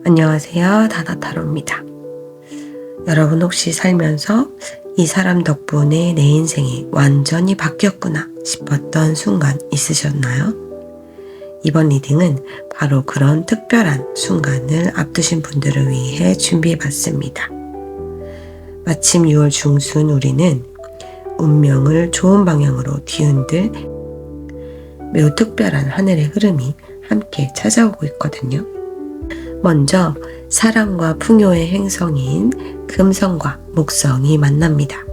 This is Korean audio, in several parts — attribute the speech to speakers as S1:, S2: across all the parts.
S1: 안녕하세요. 다나타로입니다. 여러분 혹시 살면서 이 사람 덕분에 내 인생이 완전히 바뀌었구나 싶었던 순간 있으셨나요? 이번 리딩은 바로 그런 특별한 순간을 앞두신 분들을 위해 준비해봤습니다. 마침 6월 중순 우리는 운명을 좋은 방향으로 뒤흔들 매우 특별한 하늘의 흐름이 함께 찾아오고 있거든요. 먼저 사랑과 풍요의 행성인 금성과 목성이 만납니다.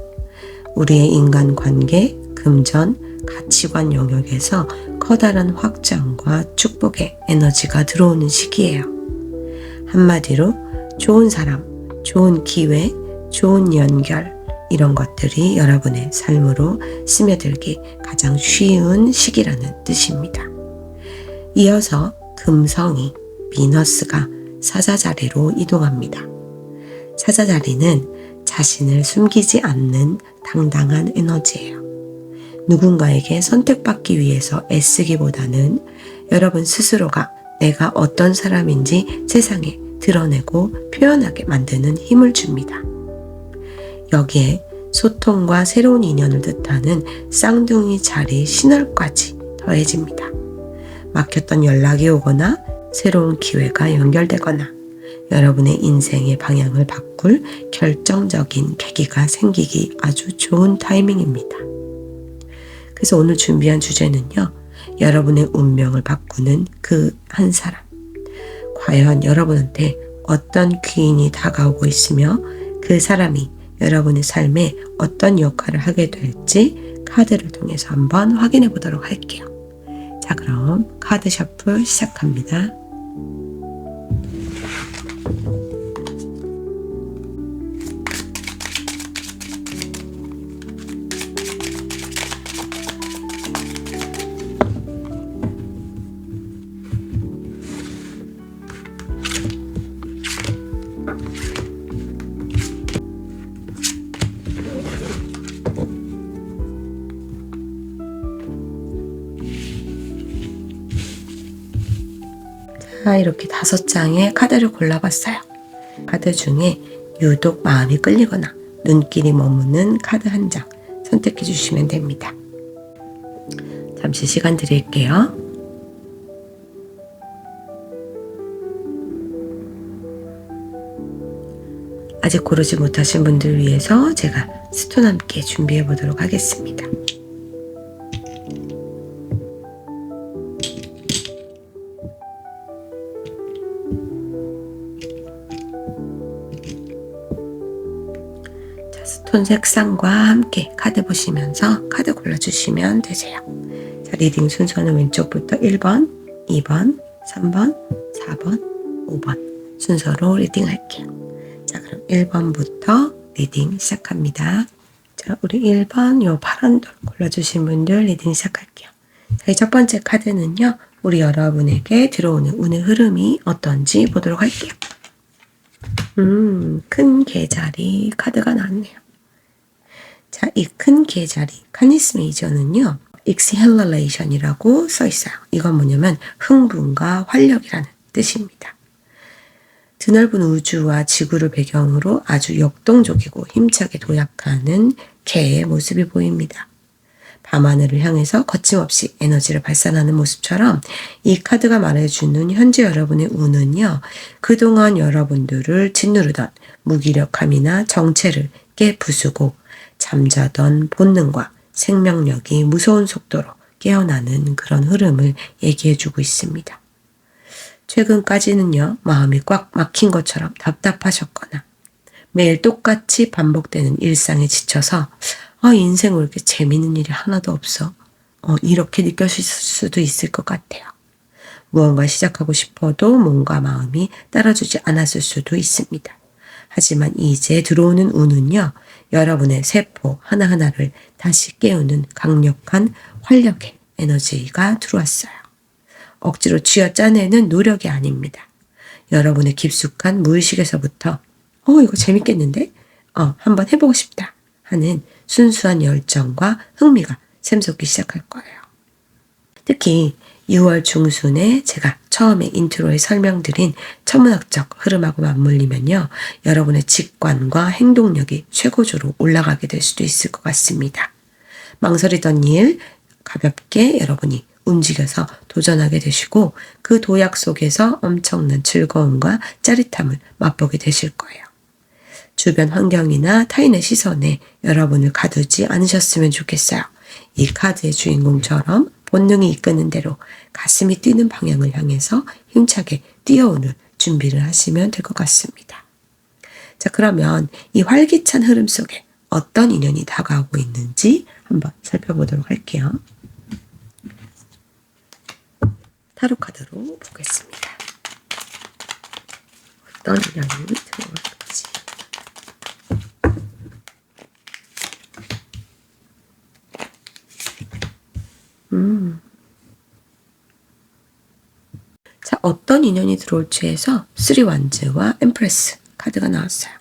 S1: 우리의 인간관계, 금전, 가치관 영역에서 커다란 확장과 축복의 에너지가 들어오는 시기예요. 한마디로 좋은 사람, 좋은 기회, 좋은 연결 이런 것들이 여러분의 삶으로 스며들기 가장 쉬운 시기라는 뜻입니다. 이어서 금성이 비너스가 사자자리로 이동합니다. 사자자리는 자신을 숨기지 않는 당당한 에너지예요. 누군가에게 선택받기 위해서 애쓰기보다는 여러분 스스로가 내가 어떤 사람인지 세상에 드러내고 표현하게 만드는 힘을 줍니다. 여기에 소통과 새로운 인연을 뜻하는 쌍둥이 자리 신월까지 더해집니다. 막혔던 연락이 오거나 새로운 기회가 연결되거나 여러분의 인생의 방향을 바꿀 결정적인 계기가 생기기 아주 좋은 타이밍입니다. 그래서 오늘 준비한 주제는요. 여러분의 운명을 바꾸는 그 한 사람. 과연 여러분한테 어떤 귀인이 다가오고 있으며 그 사람이 여러분의 삶에 어떤 역할을 하게 될지 카드를 통해서 한번 확인해 보도록 할게요. 자, 그럼 카드 셔플 시작합니다. 이렇게 5장의 카드를 골라봤어요. 카드 중에 유독 마음이 끌리거나 눈길이 머무는 카드 한 장 선택해 주시면 됩니다. 잠시 시간 드릴게요. 아직 고르지 못하신 분들 위해서 제가 스톤 함께 준비해 보도록 하겠습니다. 스톤 색상과 함께 카드 보시면서 카드 골라주시면 되세요. 자, 리딩 순서는 왼쪽부터 1번, 2번, 3번, 4번, 5번 순서로 리딩할게요. 자, 그럼 1번부터 리딩 시작합니다. 자, 우리 1번 요 파란 돌 골라주신 분들 리딩 시작할게요. 자, 첫 번째 카드는요. 우리 여러분에게 들어오는 운의 흐름이 어떤지 보도록 할게요. 큰 개자리 카드가 나왔네요. 자, 이 큰 개자리 카니스 메이저는요. exhilaration이라고 써 있어요. 이건 뭐냐면 흥분과 활력이라는 뜻입니다. 드넓은 우주와 지구를 배경으로 아주 역동적이고 힘차게 도약하는 개의 모습이 보입니다. 밤하늘을 향해서 거침없이 에너지를 발산하는 모습처럼 이 카드가 말해주는 현재 여러분의 운은요. 그동안 여러분들을 짓누르던 무기력함이나 정체를 깨부수고 잠자던 본능과 생명력이 무서운 속도로 깨어나는 그런 흐름을 얘기해주고 있습니다. 최근까지는요. 마음이 꽉 막힌 것처럼 답답하셨거나 매일 똑같이 반복되는 일상에 지쳐서 인생 왜 이렇게 재밌는 일이 하나도 없어? 이렇게 느껴질 수도 있을 것 같아요. 무언가 시작하고 싶어도 몸과 마음이 따라주지 않았을 수도 있습니다. 하지만 이제 들어오는 운은요. 여러분의 세포 하나하나를 다시 깨우는 강력한 활력의 에너지가 들어왔어요. 억지로 쥐어짜내는 노력이 아닙니다. 여러분의 깊숙한 무의식에서부터 이거 재밌겠는데? 한번 해보고 싶다 하는 순수한 열정과 흥미가 샘솟기 시작할 거예요. 특히 6월 중순에 제가 처음에 인트로에 설명드린 천문학적 흐름하고 맞물리면요. 여러분의 직관과 행동력이 최고조로 올라가게 될 수도 있을 것 같습니다. 망설이던 일 가볍게 여러분이 움직여서 도전하게 되시고 그 도약 속에서 엄청난 즐거움과 짜릿함을 맛보게 되실 거예요. 주변 환경이나 타인의 시선에 여러분을 가두지 않으셨으면 좋겠어요. 이 카드의 주인공처럼 본능이 이끄는 대로 가슴이 뛰는 방향을 향해서 힘차게 뛰어오는 준비를 하시면 될 것 같습니다. 자, 그러면 이 활기찬 흐름 속에 어떤 인연이 다가오고 있는지 한번 살펴보도록 할게요. 타로 카드로 보겠습니다. 어떤 인연이 들어올지. 자, 어떤 인연이 들어올지 해서 3완즈와 엠프레스 카드가 나왔어요.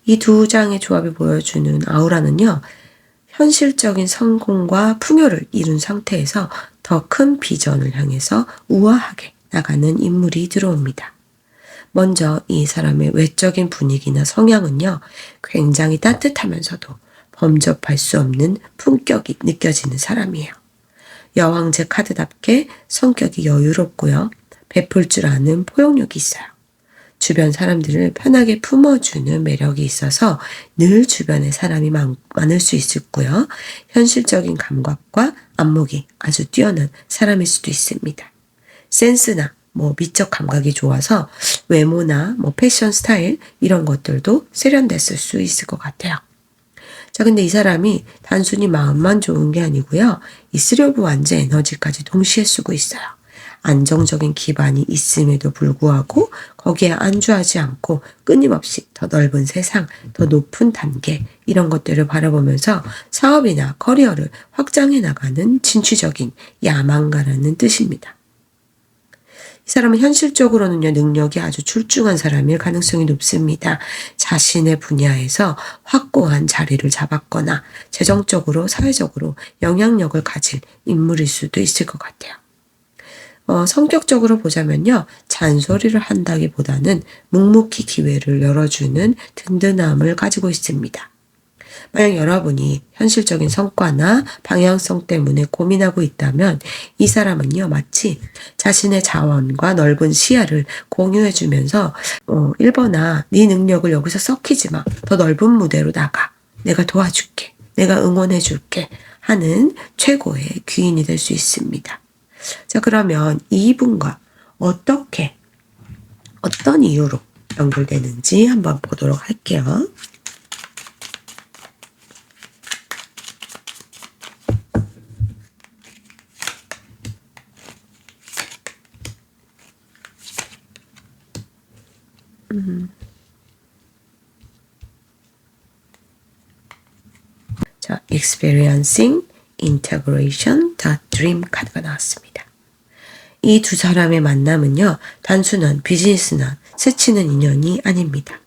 S1: 이 두 장의 조합이 보여주는 아우라는요. 현실적인 성공과 풍요를 이룬 상태에서 더 큰 비전을 향해서 우아하게 나가는 인물이 들어옵니다. 먼저 이 사람의 외적인 분위기나 성향은요. 굉장히 따뜻하면서도 범접할 수 없는 품격이 느껴지는 사람이에요. 여왕제 카드답게 성격이 여유롭고요. 베풀 줄 아는 포용력이 있어요. 주변 사람들을 편하게 품어주는 매력이 있어서 늘 주변에 사람이 많을 수 있고요. 현실적인 감각과 안목이 아주 뛰어난 사람일 수도 있습니다. 센스나 미적 감각이 좋아서 외모나 패션 스타일 이런 것들도 세련됐을 수 있을 것 같아요. 자, 근데 이 사람이 단순히 마음만 좋은 게 아니고요. 이 3 오브 완즈 에너지까지 동시에 쓰고 있어요. 안정적인 기반이 있음에도 불구하고 거기에 안주하지 않고 끊임없이 더 넓은 세상, 더 높은 단계 이런 것들을 바라보면서 사업이나 커리어를 확장해 나가는 진취적인 야망가라는 뜻입니다. 이 사람은 현실적으로는요, 능력이 아주 출중한 사람일 가능성이 높습니다. 자신의 분야에서 확고한 자리를 잡았거나 재정적으로, 사회적으로 영향력을 가질 인물일 수도 있을 것 같아요. 성격적으로 보자면요. 잔소리를 한다기보다는 묵묵히 기회를 열어주는 든든함을 가지고 있습니다. 만약 여러분이 현실적인 성과나 방향성 때문에 고민하고 있다면 이 사람은요. 마치 자신의 자원과 넓은 시야를 공유해주면서 1번아 네 능력을 여기서 썩히지 마. 더 넓은 무대로 나가. 내가 도와줄게. 내가 응원해줄게. 하는 최고의 귀인이 될 수 있습니다. 자, 그러면 이분과 어떤 이유로 연결되는지 한번 보도록 할게요. 자, experiencing integration, the dream 카드가 나왔습니다. 이 두 사람의 만남은요, 단순한 비즈니스나 스치는 인연이 아닙니다.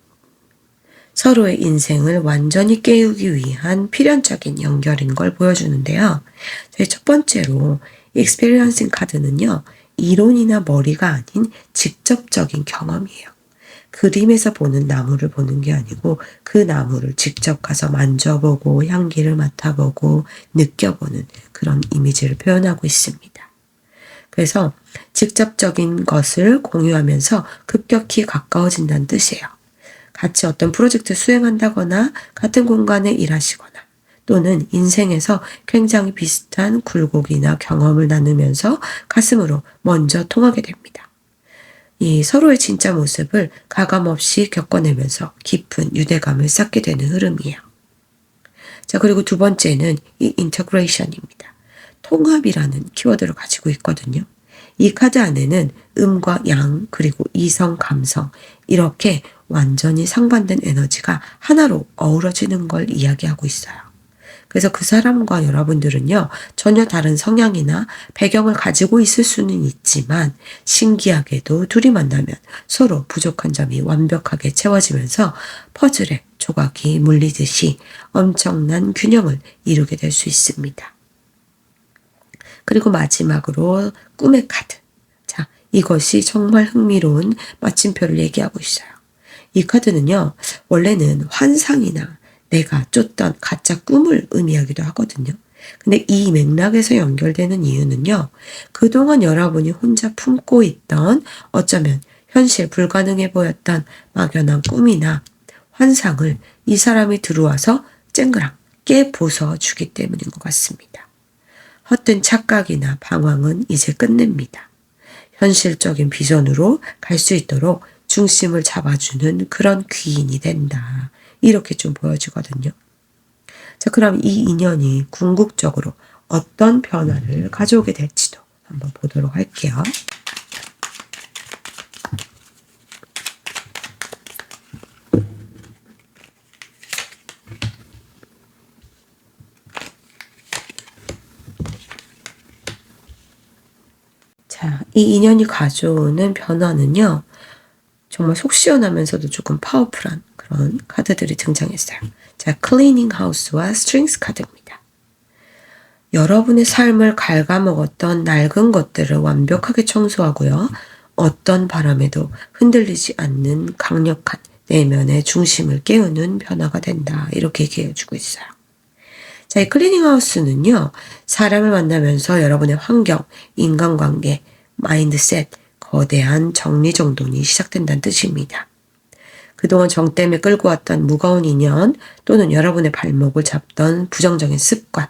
S1: 서로의 인생을 완전히 깨우기 위한 필연적인 연결인 걸 보여주는데요. 저희 첫 번째로 experiencing 카드는요, 이론이나 머리가 아닌 직접적인 경험이에요. 그림에서 보는 나무를 보는 게 아니고 그 나무를 직접 가서 만져보고 향기를 맡아보고 느껴보는 그런 이미지를 표현하고 있습니다. 그래서 직접적인 것을 공유하면서 급격히 가까워진다는 뜻이에요. 같이 어떤 프로젝트 수행한다거나 같은 공간에 일하시거나 또는 인생에서 굉장히 비슷한 굴곡이나 경험을 나누면서 가슴으로 먼저 통하게 됩니다. 이 서로의 진짜 모습을 가감없이 겪어내면서 깊은 유대감을 쌓게 되는 흐름이에요. 자, 그리고 두 번째는 이 인터그레이션입니다. 통합이라는 키워드를 가지고 있거든요. 이 카드 안에는 음과 양 그리고 이성, 감성 이렇게 완전히 상반된 에너지가 하나로 어우러지는 걸 이야기하고 있어요. 그래서 그 사람과 여러분들은요, 전혀 다른 성향이나 배경을 가지고 있을 수는 있지만 신기하게도 둘이 만나면 서로 부족한 점이 완벽하게 채워지면서 퍼즐의 조각이 물리듯이 엄청난 균형을 이루게 될 수 있습니다. 그리고 마지막으로 꿈의 카드. 자, 이것이 정말 흥미로운 마침표를 얘기하고 있어요. 이 카드는요, 원래는 환상이나 내가 쫓던 가짜 꿈을 의미하기도 하거든요. 근데 이 맥락에서 연결되는 이유는요, 그동안 여러분이 혼자 품고 있던 어쩌면 현실 불가능해 보였던 막연한 꿈이나 환상을 이 사람이 들어와서 쨍그랑 깨부숴 주기 때문인 것 같습니다. 헛된 착각이나 방황은 이제 끝냅니다. 현실적인 비전으로 갈 수 있도록 중심을 잡아주는 그런 귀인이 된다. 이렇게 좀 보여지거든요. 자, 그럼 이 인연이 궁극적으로 어떤 변화를 가져오게 될지도 한번 보도록 할게요. 자, 이 인연이 가져오는 변화는요, 정말 속 시원하면서도 조금 파워풀한 그런 카드들이 등장했어요. 자, 클리닝 하우스와 스트링스 카드입니다. 여러분의 삶을 갉아먹었던 낡은 것들을 완벽하게 청소하고요. 어떤 바람에도 흔들리지 않는 강력한 내면의 중심을 깨우는 변화가 된다. 이렇게 얘기해주고 있어요. 자, 이 클리닝 하우스는요, 사람을 만나면서 여러분의 환경, 인간관계, 마인드셋, 거대한 정리정돈이 시작된다는 뜻입니다. 그동안 정 때문에 끌고 왔던 무거운 인연 또는 여러분의 발목을 잡던 부정적인 습관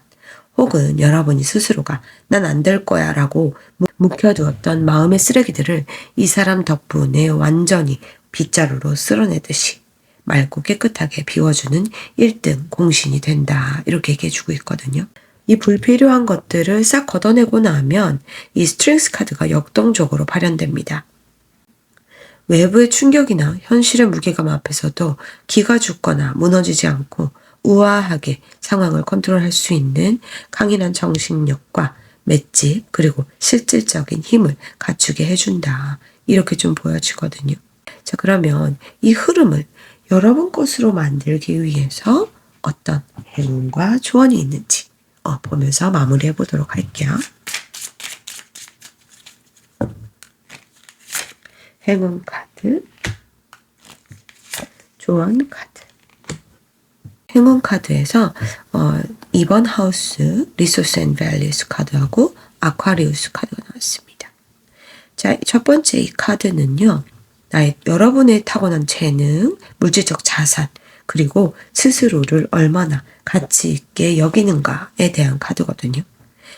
S1: 혹은 여러분이 스스로가 난 안 될 거야 라고 묵혀두었던 마음의 쓰레기들을 이 사람 덕분에 완전히 빗자루로 쓸어내듯이 맑고 깨끗하게 비워주는 1등 공신이 된다. 이렇게 얘기해주고 있거든요. 이 불필요한 것들을 싹 걷어내고 나면 이 스트링스 카드가 역동적으로 발현됩니다. 외부의 충격이나 현실의 무게감 앞에서도 기가 죽거나 무너지지 않고 우아하게 상황을 컨트롤할 수 있는 강인한 정신력과 맷집 그리고 실질적인 힘을 갖추게 해준다. 이렇게 좀 보여지거든요. 자, 그러면 이 흐름을 여러분 것으로 만들기 위해서 어떤 행운과 조언이 있는지 보면서 마무리해 보도록 할게요. 행운 카드, 조언 카드. 행운 카드에서 2번 하우스 리소스 앤 밸리스 카드하고 아쿠아리우스 카드가 나왔습니다. 자, 첫 번째 이 카드는요. 여러분의 타고난 재능, 물질적 자산, 그리고 스스로를 얼마나 가치 있게 여기는가에 대한 카드거든요.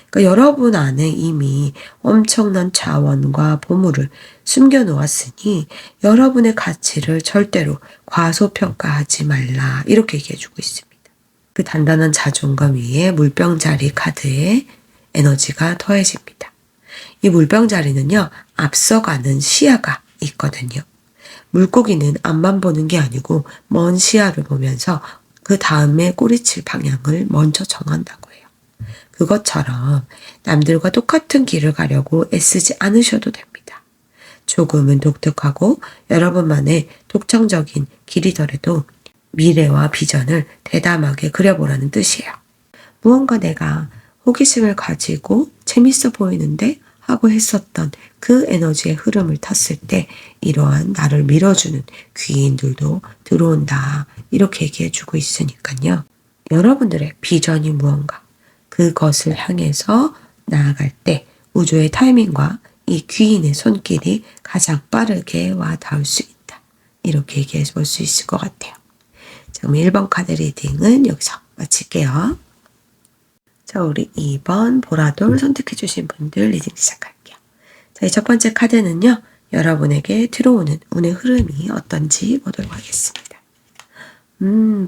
S1: 그러니까 여러분 안에 이미 엄청난 자원과 보물을 숨겨놓았으니 여러분의 가치를 절대로 과소평가하지 말라. 이렇게 얘기해주고 있습니다. 그 단단한 자존감 위에 물병자리 카드의 에너지가 더해집니다. 이 물병자리는요, 앞서가는 시야가 있거든요. 물고기는 앞만 보는 게 아니고 먼 시야를 보면서 그 다음에 꼬리칠 방향을 먼저 정한다고 해요. 그것처럼 남들과 똑같은 길을 가려고 애쓰지 않으셔도 됩니다. 조금은 독특하고 여러분만의 독창적인 길이더라도 미래와 비전을 대담하게 그려보라는 뜻이에요. 무언가 내가 호기심을 가지고 재밌어 보이는데 하고 했었던 그 에너지의 흐름을 탔을 때 이러한 나를 밀어주는 귀인들도 들어온다. 이렇게 얘기해주고 있으니까요. 여러분들의 비전이 무언가 그것을 향해서 나아갈 때 우주의 타이밍과 이 귀인의 손길이 가장 빠르게 와 닿을 수 있다. 이렇게 얘기해 볼 수 있을 것 같아요. 자, 그럼 1번 카드 리딩은 여기서 마칠게요. 자, 우리 2번 보라돌 선택해 주신 분들 리딩 시작할게요. 자, 이 첫 번째 카드는요. 여러분에게 들어오는 운의 흐름이 어떤지 보도록 하겠습니다.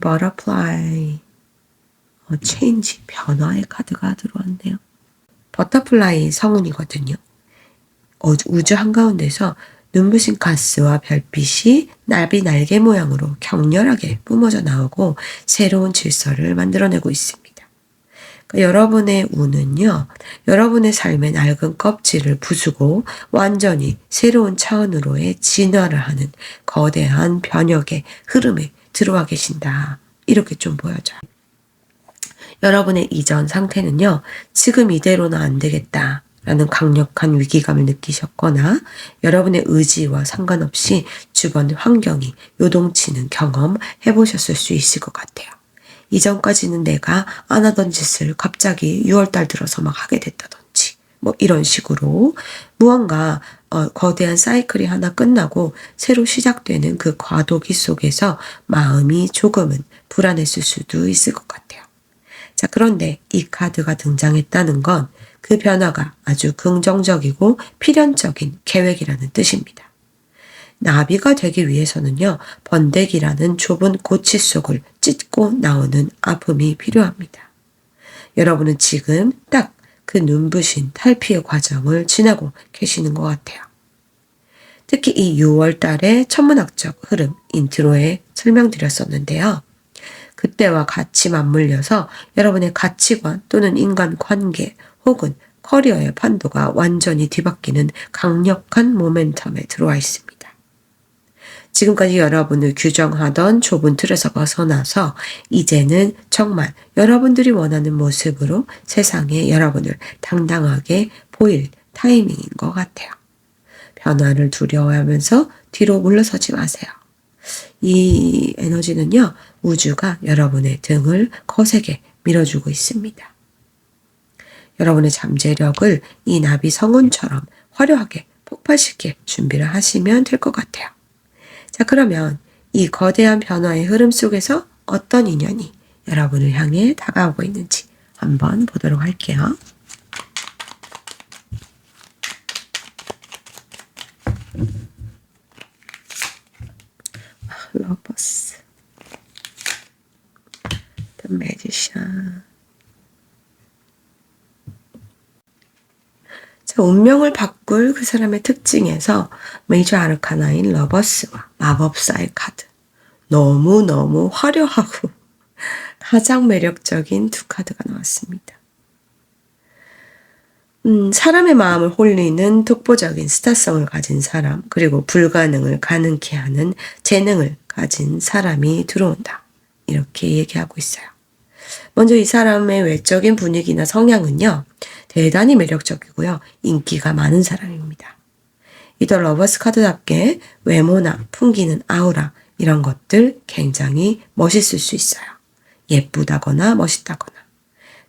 S1: 버터플라이, 체인지, 변화의 카드가 들어왔네요. 버터플라이 성운이거든요. 우주 한가운데서 눈부신 가스와 별빛이 나비 날개 모양으로 격렬하게 뿜어져 나오고 새로운 질서를 만들어내고 있습니다. 그러니까 여러분의 운은요, 여러분의 삶의 낡은 껍질을 부수고 완전히 새로운 차원으로의 진화를 하는 거대한 변혁의 흐름에 들어와 계신다. 이렇게 좀 보여져요. 여러분의 이전 상태는요, 지금 이대로는 안 되겠다 라는 강력한 위기감을 느끼셨거나 여러분의 의지와 상관없이 주변 환경이 요동치는 경험 해보셨을 수 있을 것 같아요. 이전까지는 내가 안 하던 짓을 갑자기 6월달 들어서 막 하게 됐다든지 뭐 이런 식으로 무언가 거대한 사이클이 하나 끝나고 새로 시작되는 그 과도기 속에서 마음이 조금은 불안했을 수도 있을 것 같아요. 자, 그런데 이 카드가 등장했다는 건 그 변화가 아주 긍정적이고 필연적인 계획이라는 뜻입니다. 나비가 되기 위해서는요, 번데기라는 좁은 고치 속을 찢고 나오는 아픔이 필요합니다. 여러분은 지금 딱 그 눈부신 탈피의 과정을 지나고 계시는 것 같아요. 특히 이 6월 달의 천문학적 흐름 인트로에 설명드렸었는데요. 그때와 같이 맞물려서 여러분의 가치관 또는 인간관계 혹은 커리어의 판도가 완전히 뒤바뀌는 강력한 모멘텀에 들어와 있습니다. 지금까지 여러분을 규정하던 좁은 틀에서 벗어나서 이제는 정말 여러분들이 원하는 모습으로 세상에 여러분을 당당하게 보일 타이밍인 것 같아요. 변화를 두려워하면서 뒤로 물러서지 마세요. 이 에너지는요, 우주가 여러분의 등을 거세게 밀어주고 있습니다. 여러분의 잠재력을 이 나비 성운처럼 화려하게 폭발시킬 준비를 하시면 될 것 같아요. 자, 그러면 이 거대한 변화의 흐름 속에서 어떤 인연이 여러분을 향해 다가오고 있는지 한번 보도록 할게요. 러버스, The Magician. 자, 운명을 바꿀 그 사람의 특징에서 메이저 아르카나인 러버스와 마법사의 카드. 너무너무 화려하고 가장 매력적인 두 카드가 나왔습니다. 사람의 마음을 홀리는 독보적인 스타성을 가진 사람, 그리고 불가능을 가능케 하는 재능을 가진 사람이 들어온다. 이렇게 얘기하고 있어요. 먼저 이 사람의 외적인 분위기나 성향은요, 대단히 매력적이고요, 인기가 많은 사람입니다. 이 더 러버스 카드답게 외모나 풍기는 아우라, 이런 것들 굉장히 멋있을 수 있어요. 예쁘다거나 멋있다거나.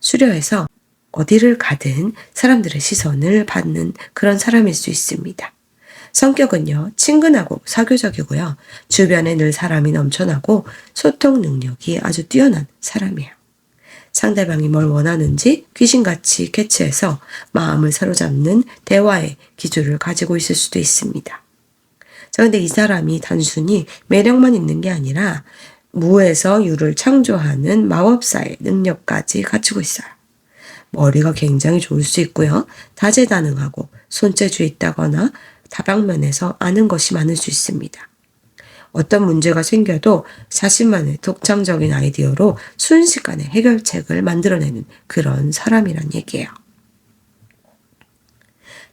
S1: 수려해서 어디를 가든 사람들의 시선을 받는 그런 사람일 수 있습니다. 성격은요, 친근하고 사교적이고요. 주변에 늘 사람이 넘쳐나고 소통 능력이 아주 뛰어난 사람이에요. 상대방이 뭘 원하는지 귀신같이 캐치해서 마음을 사로잡는 대화의 기술을 가지고 있을 수도 있습니다. 자, 근데 이 사람이 단순히 매력만 있는 게 아니라 무에서 유를 창조하는 마법사의 능력까지 갖추고 있어요. 머리가 굉장히 좋을 수 있고요. 다재다능하고 손재주에 있다거나 다방면에서 아는 것이 많을 수 있습니다. 어떤 문제가 생겨도 자신만의 독창적인 아이디어로 순식간에 해결책을 만들어내는 그런 사람이란 얘기예요.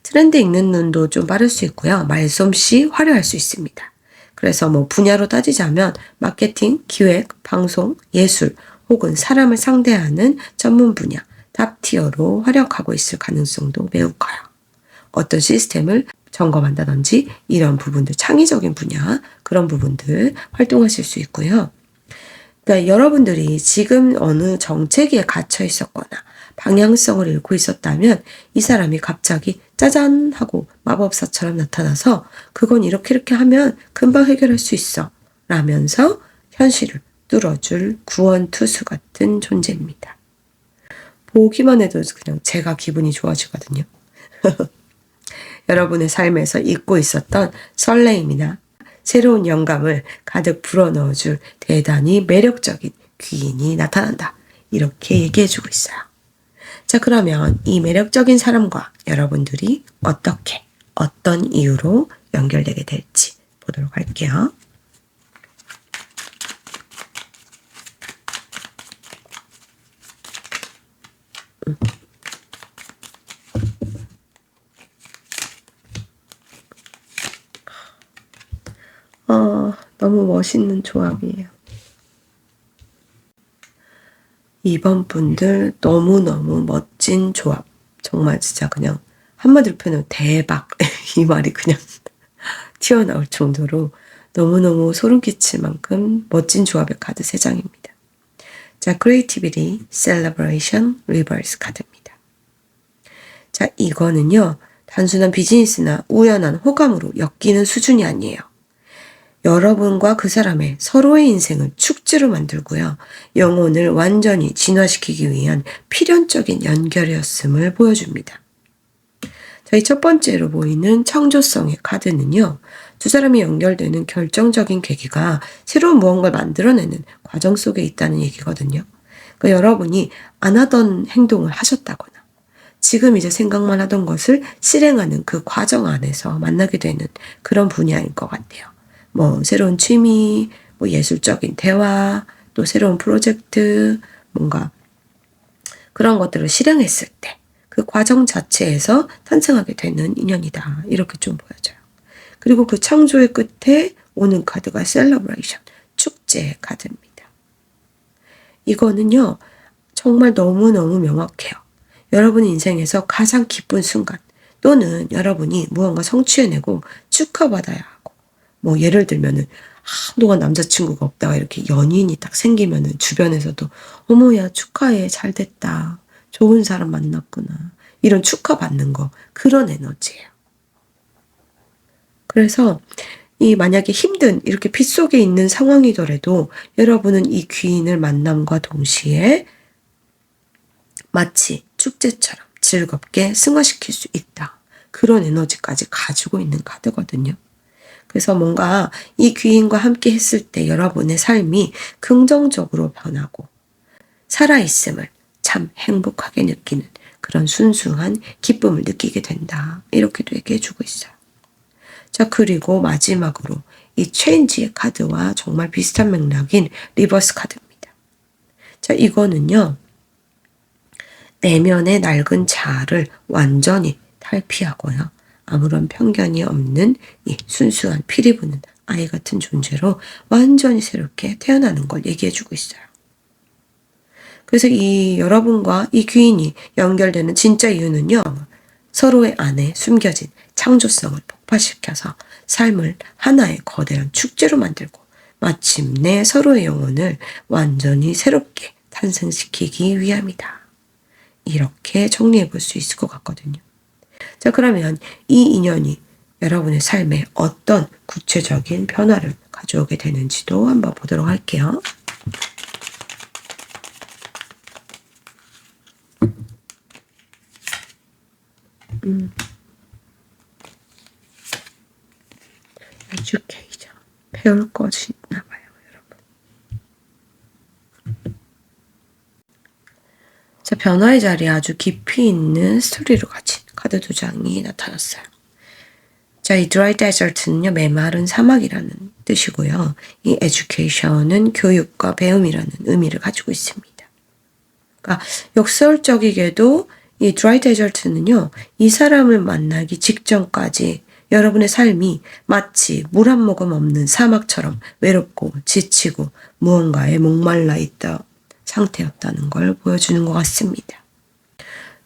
S1: 트렌드 읽는 눈도 좀 빠를 수 있고요. 말솜씨 화려할 수 있습니다. 그래서 분야로 따지자면 마케팅, 기획, 방송, 예술 혹은 사람을 상대하는 전문 분야, 탑티어로 활약하고 있을 가능성도 매우 커요. 어떤 시스템을 점검한다든지 이런 부분들, 창의적인 분야, 그런 부분들 활동하실 수 있고요. 그러니까 여러분들이 지금 어느 정체기에 갇혀 있었거나 방향성을 잃고 있었다면 이 사람이 갑자기 짜잔 하고 마법사처럼 나타나서 그건 이렇게 하면 금방 해결할 수 있어 라면서 현실을 뚫어줄 구원투수 같은 존재입니다. 보기만 해도 그냥 제가 기분이 좋아지거든요. 여러분의 삶에서 잊고 있었던 설레임이나 새로운 영감을 가득 불어넣어줄 대단히 매력적인 귀인이 나타난다. 이렇게 얘기해주고 있어요. 자, 그러면 이 매력적인 사람과 여러분들이 어떻게, 어떤 이유로 연결되게 될지 보도록 할게요. 너무 멋있는 조합이에요. 2번 분들 너무너무 멋진 조합. 정말 진짜 그냥 한마디로 표현하면 대박. 이 말이 그냥 튀어나올 정도로 너무너무 소름 끼칠 만큼 멋진 조합의 카드 3장입니다. 자, Creativity, Celebration, Reverse 카드입니다. 자, 이거는요, 단순한 비즈니스나 우연한 호감으로 엮이는 수준이 아니에요. 여러분과 그 사람의 서로의 인생을 축제로 만들고요. 영혼을 완전히 진화시키기 위한 필연적인 연결이었음을 보여줍니다. 자, 이 첫 번째로 보이는 창조성의 카드는요. 두 사람이 연결되는 결정적인 계기가 새로운 무언가를 만들어내는 과정 속에 있다는 얘기거든요. 그러니까 여러분이 안 하던 행동을 하셨다거나 지금 이제 생각만 하던 것을 실행하는 그 과정 안에서 만나게 되는 그런 분야일 것 같아요. 뭐 새로운 취미, 뭐 예술적인 대화, 또 새로운 프로젝트, 뭔가 그런 것들을 실행했을 때 그 과정 자체에서 탄생하게 되는 인연이다. 이렇게 좀 보여져요. 그리고 그 창조의 끝에 오는 카드가 셀러브레이션, 축제의 카드입니다. 이거는요, 정말 너무너무 명확해요. 여러분 인생에서 가장 기쁜 순간 또는 여러분이 무언가 성취해내고 축하받아야 하고 뭐 예를 들면은 한동안 남자친구가 없다가 이렇게 연인이 딱 생기면은 주변에서도 어머야 축하해 잘 됐다 좋은 사람 만났구나 이런 축하받는 거 그런 에너지예요. 그래서 이 만약에 힘든 이렇게 빗속에 있는 상황이더라도 여러분은 이 귀인을 만남과 동시에 마치 축제처럼 즐겁게 승화시킬 수 있다. 그런 에너지까지 가지고 있는 카드거든요. 그래서 뭔가 이 귀인과 함께 했을 때 여러분의 삶이 긍정적으로 변하고 살아있음을 참 행복하게 느끼는 그런 순수한 기쁨을 느끼게 된다. 이렇게도 얘기해주고 있어요. 자, 그리고 마지막으로 이 체인지의 카드와 정말 비슷한 맥락인 리버스 카드입니다. 자, 이거는요. 내면의 낡은 자아를 완전히 탈피하고요. 아무런 편견이 없는 이 순수한 피리 부는 아이 같은 존재로 완전히 새롭게 태어나는 걸 얘기해주고 있어요. 그래서 이 여러분과 이 귀인이 연결되는 진짜 이유는요. 서로의 안에 숨겨진 창조성을 폭발시켜서 삶을 하나의 거대한 축제로 만들고 마침내 서로의 영혼을 완전히 새롭게 탄생시키기 위함이다. 이렇게 정리해 볼 수 있을 것 같거든요. 자, 그러면 이 인연이 여러분의 삶에 어떤 구체적인 변화를 가져오게 되는지도 한번 보도록 할게요. 에듀케이션. 배울 것이 있나 봐요, 여러분. 자, 변화의 자리에 아주 깊이 있는 스토리로 가진 카드 2장이 나타났어요. 자, 이 dry desert는요, 메마른 사막이라는 뜻이고요. 이 education은 교육과 배움이라는 의미를 가지고 있습니다. 그러니까 역설적이게도 이 dry desert는요, 이 사람을 만나기 직전까지 여러분의 삶이 마치 물 한 모금 없는 사막처럼 외롭고 지치고 무언가에 목말라 있다 상태였다는 걸 보여주는 것 같습니다.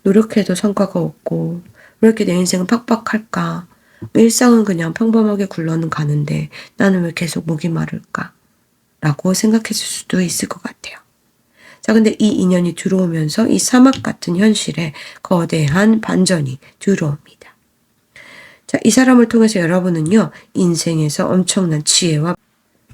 S1: 노력해도 성과가 없고 왜 이렇게 내 인생은 팍팍할까? 일상은 그냥 평범하게 굴러는 가는데 나는 왜 계속 목이 마를까? 라고 생각했을 수도 있을 것 같아요. 자, 근데 이 인연이 들어오면서 이 사막 같은 현실에 거대한 반전이 들어옵니다. 자, 이 사람을 통해서 여러분은요, 인생에서 엄청난 지혜와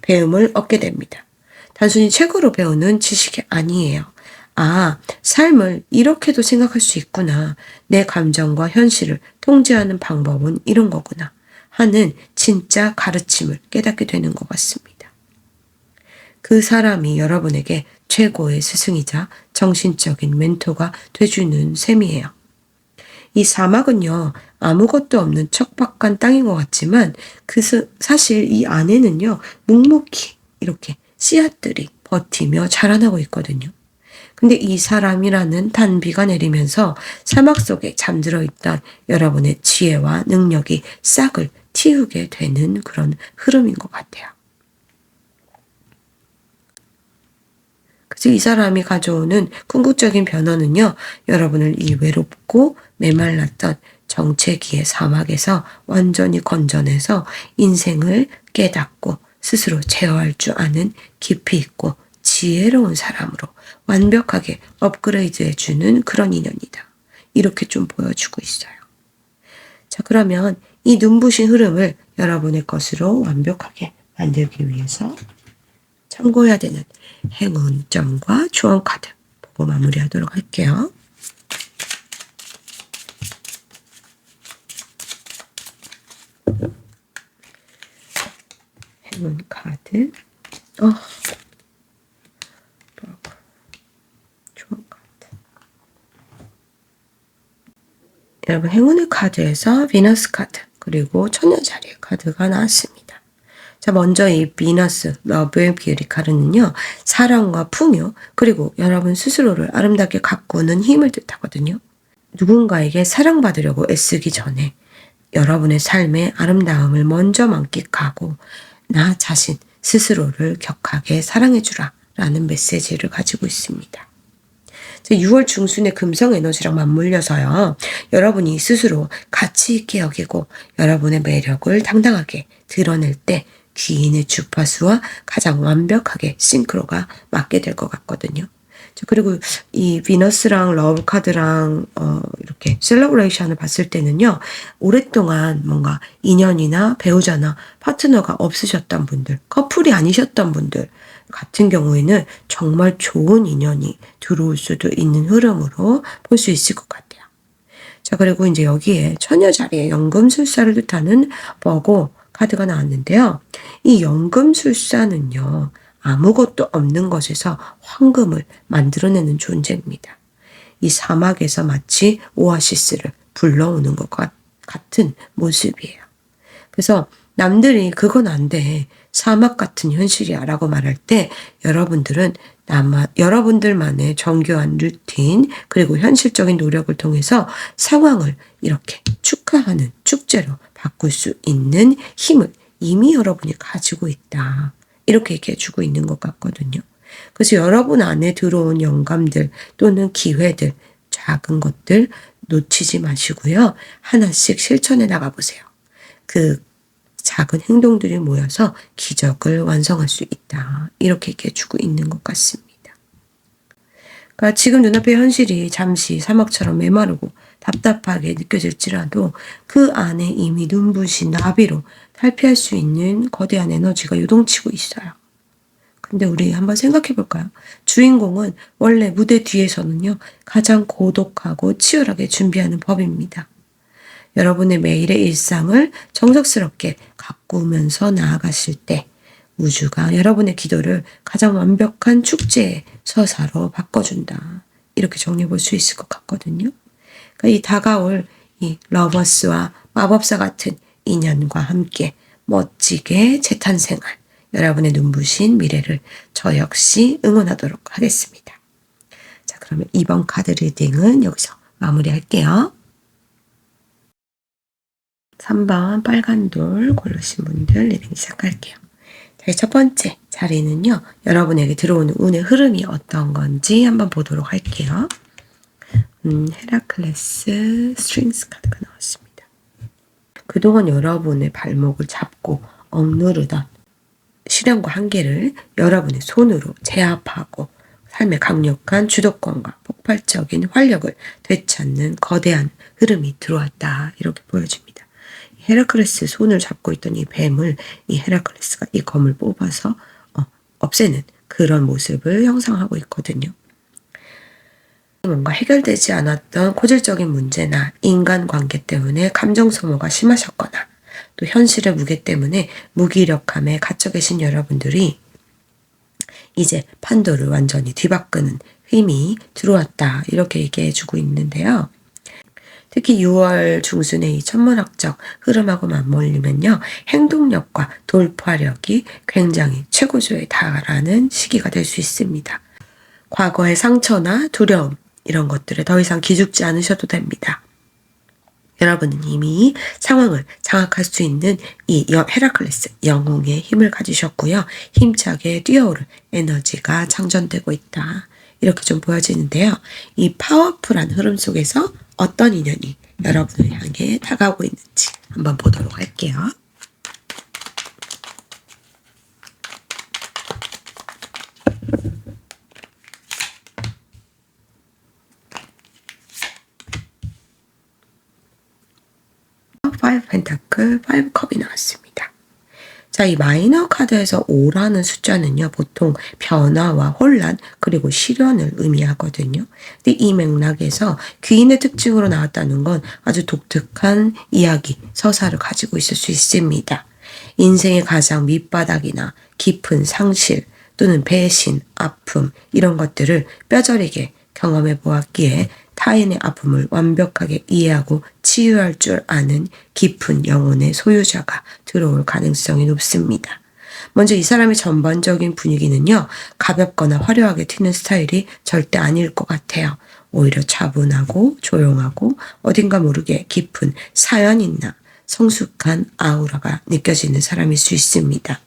S1: 배움을 얻게 됩니다. 단순히 책으로 배우는 지식이 아니에요. 아, 삶을 이렇게도 생각할 수 있구나. 내 감정과 현실을 통제하는 방법은 이런 거구나. 하는 진짜 가르침을 깨닫게 되는 것 같습니다. 그 사람이 여러분에게 최고의 스승이자 정신적인 멘토가 돼주는 셈이에요. 이 사막은요, 아무것도 없는 척박한 땅인 것 같지만 사실 이 안에는요, 묵묵히 이렇게 씨앗들이 버티며 자라나고 있거든요. 근데 이 사람이라는 단비가 내리면서 사막 속에 잠들어 있던 여러분의 지혜와 능력이 싹을 틔우게 되는 그런 흐름인 것 같아요. 그래서 즉 이 사람이 가져오는 궁극적인 변화는요. 여러분을 이 외롭고 메말랐던 정체기의 사막에서 완전히 건져내서 인생을 깨닫고 스스로 제어할 줄 아는 깊이 있고 지혜로운 사람으로 완벽하게 업그레이드해주는 그런 인연이다. 이렇게 좀 보여주고 있어요. 자, 그러면 이 눈부신 흐름을 여러분의 것으로 완벽하게 만들기 위해서 참고해야 되는 행운점과 조언 카드 보고 마무리하도록 할게요. 행운 카드, 조언 카드. 여러분, 행운의 카드에서 비너스 카드 그리고 처녀자리의 카드가 나왔습니다. 자, 먼저 이 비너스 러브의 뷰티 카드는요, 사랑과 풍요 그리고 여러분 스스로를 아름답게 가꾸는 힘을 뜻하거든요. 누군가에게 사랑받으려고 애쓰기 전에 여러분의 삶의 아름다움을 먼저 만끽하고 나 자신 스스로를 격하게 사랑해주라 라는 메시지를 가지고 있습니다. 6월 중순의 금성 에너지랑 맞물려서요. 여러분이 스스로 가치 있게 여기고 여러분의 매력을 당당하게 드러낼 때 귀인의 주파수와 가장 완벽하게 싱크로가 맞게 될 것 같거든요. 그리고 이 비너스랑 러브 카드랑 이렇게 셀러브레이션을 봤을 때는요. 오랫동안 뭔가 인연이나 배우자나 파트너가 없으셨던 분들, 커플이 아니셨던 분들 같은 경우에는 정말 좋은 인연이 들어올 수도 있는 흐름으로 볼 수 있을 것 같아요. 자, 그리고 이제 여기에 처녀 자리에 연금술사를 뜻하는 버고 카드가 나왔는데요. 이 연금술사는요. 아무것도 없는 것에서 황금을 만들어내는 존재입니다. 이 사막에서 마치 오아시스를 불러오는 것 같은 모습이에요. 그래서 남들이 그건 안 돼. 사막 같은 현실이야 라고 말할 때 여러분들은 여러분들만의 정교한 루틴 그리고 현실적인 노력을 통해서 상황을 이렇게 축하하는 축제로 바꿀 수 있는 힘을 이미 여러분이 가지고 있다. 이렇게 얘기해주고 있는 것 같거든요. 그래서 여러분 안에 들어온 영감들 또는 기회들, 작은 것들 놓치지 마시고요. 하나씩 실천해 나가보세요. 그 작은 행동들이 모여서 기적을 완성할 수 있다. 이렇게 얘기해주고 있는 것 같습니다. 그러니까 지금 눈앞의 현실이 잠시 사막처럼 메마르고 답답하게 느껴질지라도 그 안에 이미 눈부신 나비로 탈피할 수 있는 거대한 에너지가 요동치고 있어요. 근데 우리 한번 생각해 볼까요? 주인공은 원래 무대 뒤에서는요, 가장 고독하고 치열하게 준비하는 법입니다. 여러분의 매일의 일상을 정석스럽게 가꾸면서 나아가실 때 우주가 여러분의 기도를 가장 완벽한 축제의 서사로 바꿔준다. 이렇게 정리해 볼 수 있을 것 같거든요. 그러니까 이 다가올 이 러버스와 마법사 같은 인연과 함께 멋지게 재탄생할 여러분의 눈부신 미래를 저 역시 응원하도록 하겠습니다. 자, 그러면 이번 카드 리딩은 여기서 마무리할게요. 3번 빨간 돌 고르신 분들 리딩 시작할게요. 자, 첫 번째 자리는요. 여러분에게 들어오는 운의 흐름이 어떤 건지 한번 보도록 할게요. 헤라클레스 스트링스 카드가 나왔습니다. 그동안 여러분의 발목을 잡고 억누르던 시련과 한계를 여러분의 손으로 제압하고 삶의 강력한 주도권과 폭발적인 활력을 되찾는 거대한 흐름이 들어왔다. 이렇게 보여집니다. 헤라클레스 손을 잡고 있던 이 뱀을 이 헤라클레스가 이 검을 뽑아서 없애는 그런 모습을 형성하고 있거든요. 뭔가 해결되지 않았던 고질적인 문제나 인간관계 때문에 감정 소모가 심하셨거나 또 현실의 무게 때문에 무기력함에 갇혀 계신 여러분들이 이제 판도를 완전히 뒤바꾸는 힘이 들어왔다. 이렇게 얘기해주고 있는데요. 특히 6월 중순의 이 천문학적 흐름하고 맞물리면요. 행동력과 돌파력이 굉장히 최고조에 달하는 시기가 될 수 있습니다. 과거의 상처나 두려움 이런 것들에 더 이상 기죽지 않으셔도 됩니다. 여러분은 이미 상황을 장악할 수 있는 이 헤라클레스 영웅의 힘을 가지셨고요. 힘차게 뛰어오를 에너지가 창전되고 있다. 이렇게 좀 보여지는데요. 이 파워풀한 흐름 속에서 어떤 인연이 여러분을 향해 다가오고 있는지 한번 보도록 할게요. 파이브 펜타클, 파이브 컵이 나왔습니다. 자, 이 마이너 카드에서 5라는 숫자는요, 보통 변화와 혼란, 그리고 실현을 의미하거든요. 근데 이 맥락에서 귀인의 특징으로 나왔다는 건 아주 독특한 이야기, 서사를 가지고 있을 수 있습니다. 인생의 가장 밑바닥이나 깊은 상실, 또는 배신, 아픔, 이런 것들을 뼈저리게 경험해 보았기에 타인의 아픔을 완벽하게 이해하고 치유할 줄 아는 깊은 영혼의 소유자가 들어올 가능성이 높습니다. 먼저 이 사람의 전반적인 분위기는요, 가볍거나 화려하게 튀는 스타일이 절대 아닐 것 같아요. 오히려 차분하고 조용하고 어딘가 모르게 깊은 사연 있나 성숙한 아우라가 느껴지는 사람일 수 있습니다.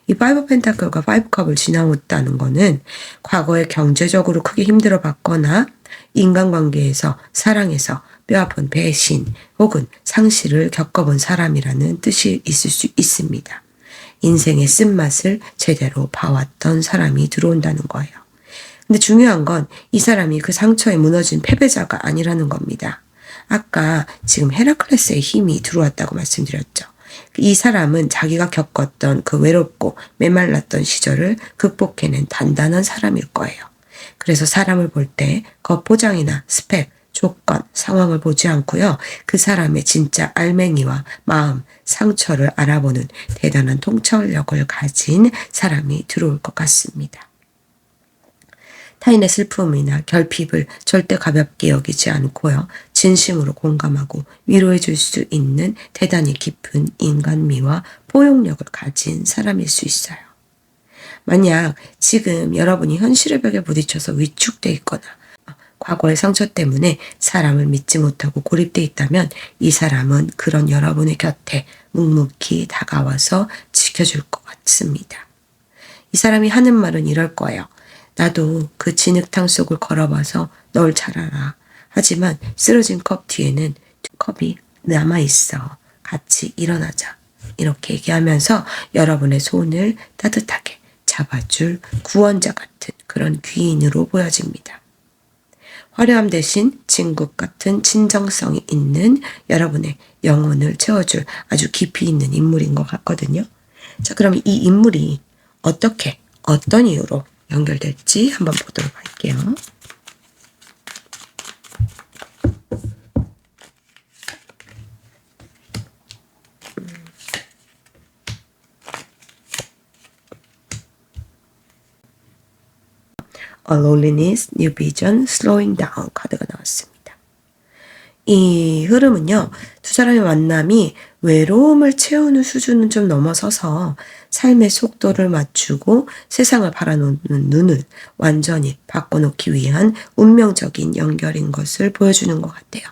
S1: 이 파이브 펜타클과 파이브 컵을 지나왔다는 거는 과거에 경제적으로 크게 힘들어 봤거나 인간관계에서 사랑에서 뼈아픈 배신 혹은 상실을 겪어본 사람이라는 뜻이 있을 수 있습니다. 인생의 쓴맛을 제대로 봐왔던 사람이 들어온다는 거예요. 근데 중요한 건 이 사람이 그 상처에 무너진 패배자가 아니라는 겁니다. 아까 지금 헤라클레스의 힘이 들어왔다고 말씀드렸죠. 이 사람은 자기가 겪었던 그 외롭고 메말랐던 시절을 극복해낸 단단한 사람일 거예요. 그래서 사람을 볼 때 겉포장이나 스펙, 조건, 상황을 보지 않고요. 그 사람의 진짜 알맹이와 마음, 상처를 알아보는 대단한 통찰력을 가진 사람이 들어올 것 같습니다. 타인의 슬픔이나 결핍을 절대 가볍게 여기지 않고요. 진심으로 공감하고 위로해 줄 수 있는 대단히 깊은 인간미와 포용력을 가진 사람일 수 있어요. 만약 지금 여러분이 현실의 벽에 부딪혀서 위축돼 있거나 과거의 상처 때문에 사람을 믿지 못하고 고립돼 있다면 이 사람은 그런 여러분의 곁에 묵묵히 다가와서 지켜줄 것 같습니다. 이 사람이 하는 말은 이럴 거예요. 나도 그 진흙탕 속을 걸어봐서 널 잘 알아. 하지만 쓰러진 컵 뒤에는 컵이 남아있어. 같이 일어나자. 이렇게 얘기하면서 여러분의 손을 따뜻하게 잡아줄 구원자 같은 그런 귀인으로 보여집니다. 화려함 대신 진국 같은 진정성이 있는 여러분의 영혼을 채워줄 아주 깊이 있는 인물인 것 같거든요. 자, 그럼 이 인물이 어떻게, 어떤 이유로 연결될지 한번 보도록 할게요. A Loneliness, New Vision, Slowing Down 카드가 나왔습니다. 이 흐름은요, 두 사람의 만남이 외로움을 채우는 수준은 좀 넘어서서 삶의 속도를 맞추고 세상을 바라보는 눈을 완전히 바꿔놓기 위한 운명적인 연결인 것을 보여주는 것 같아요.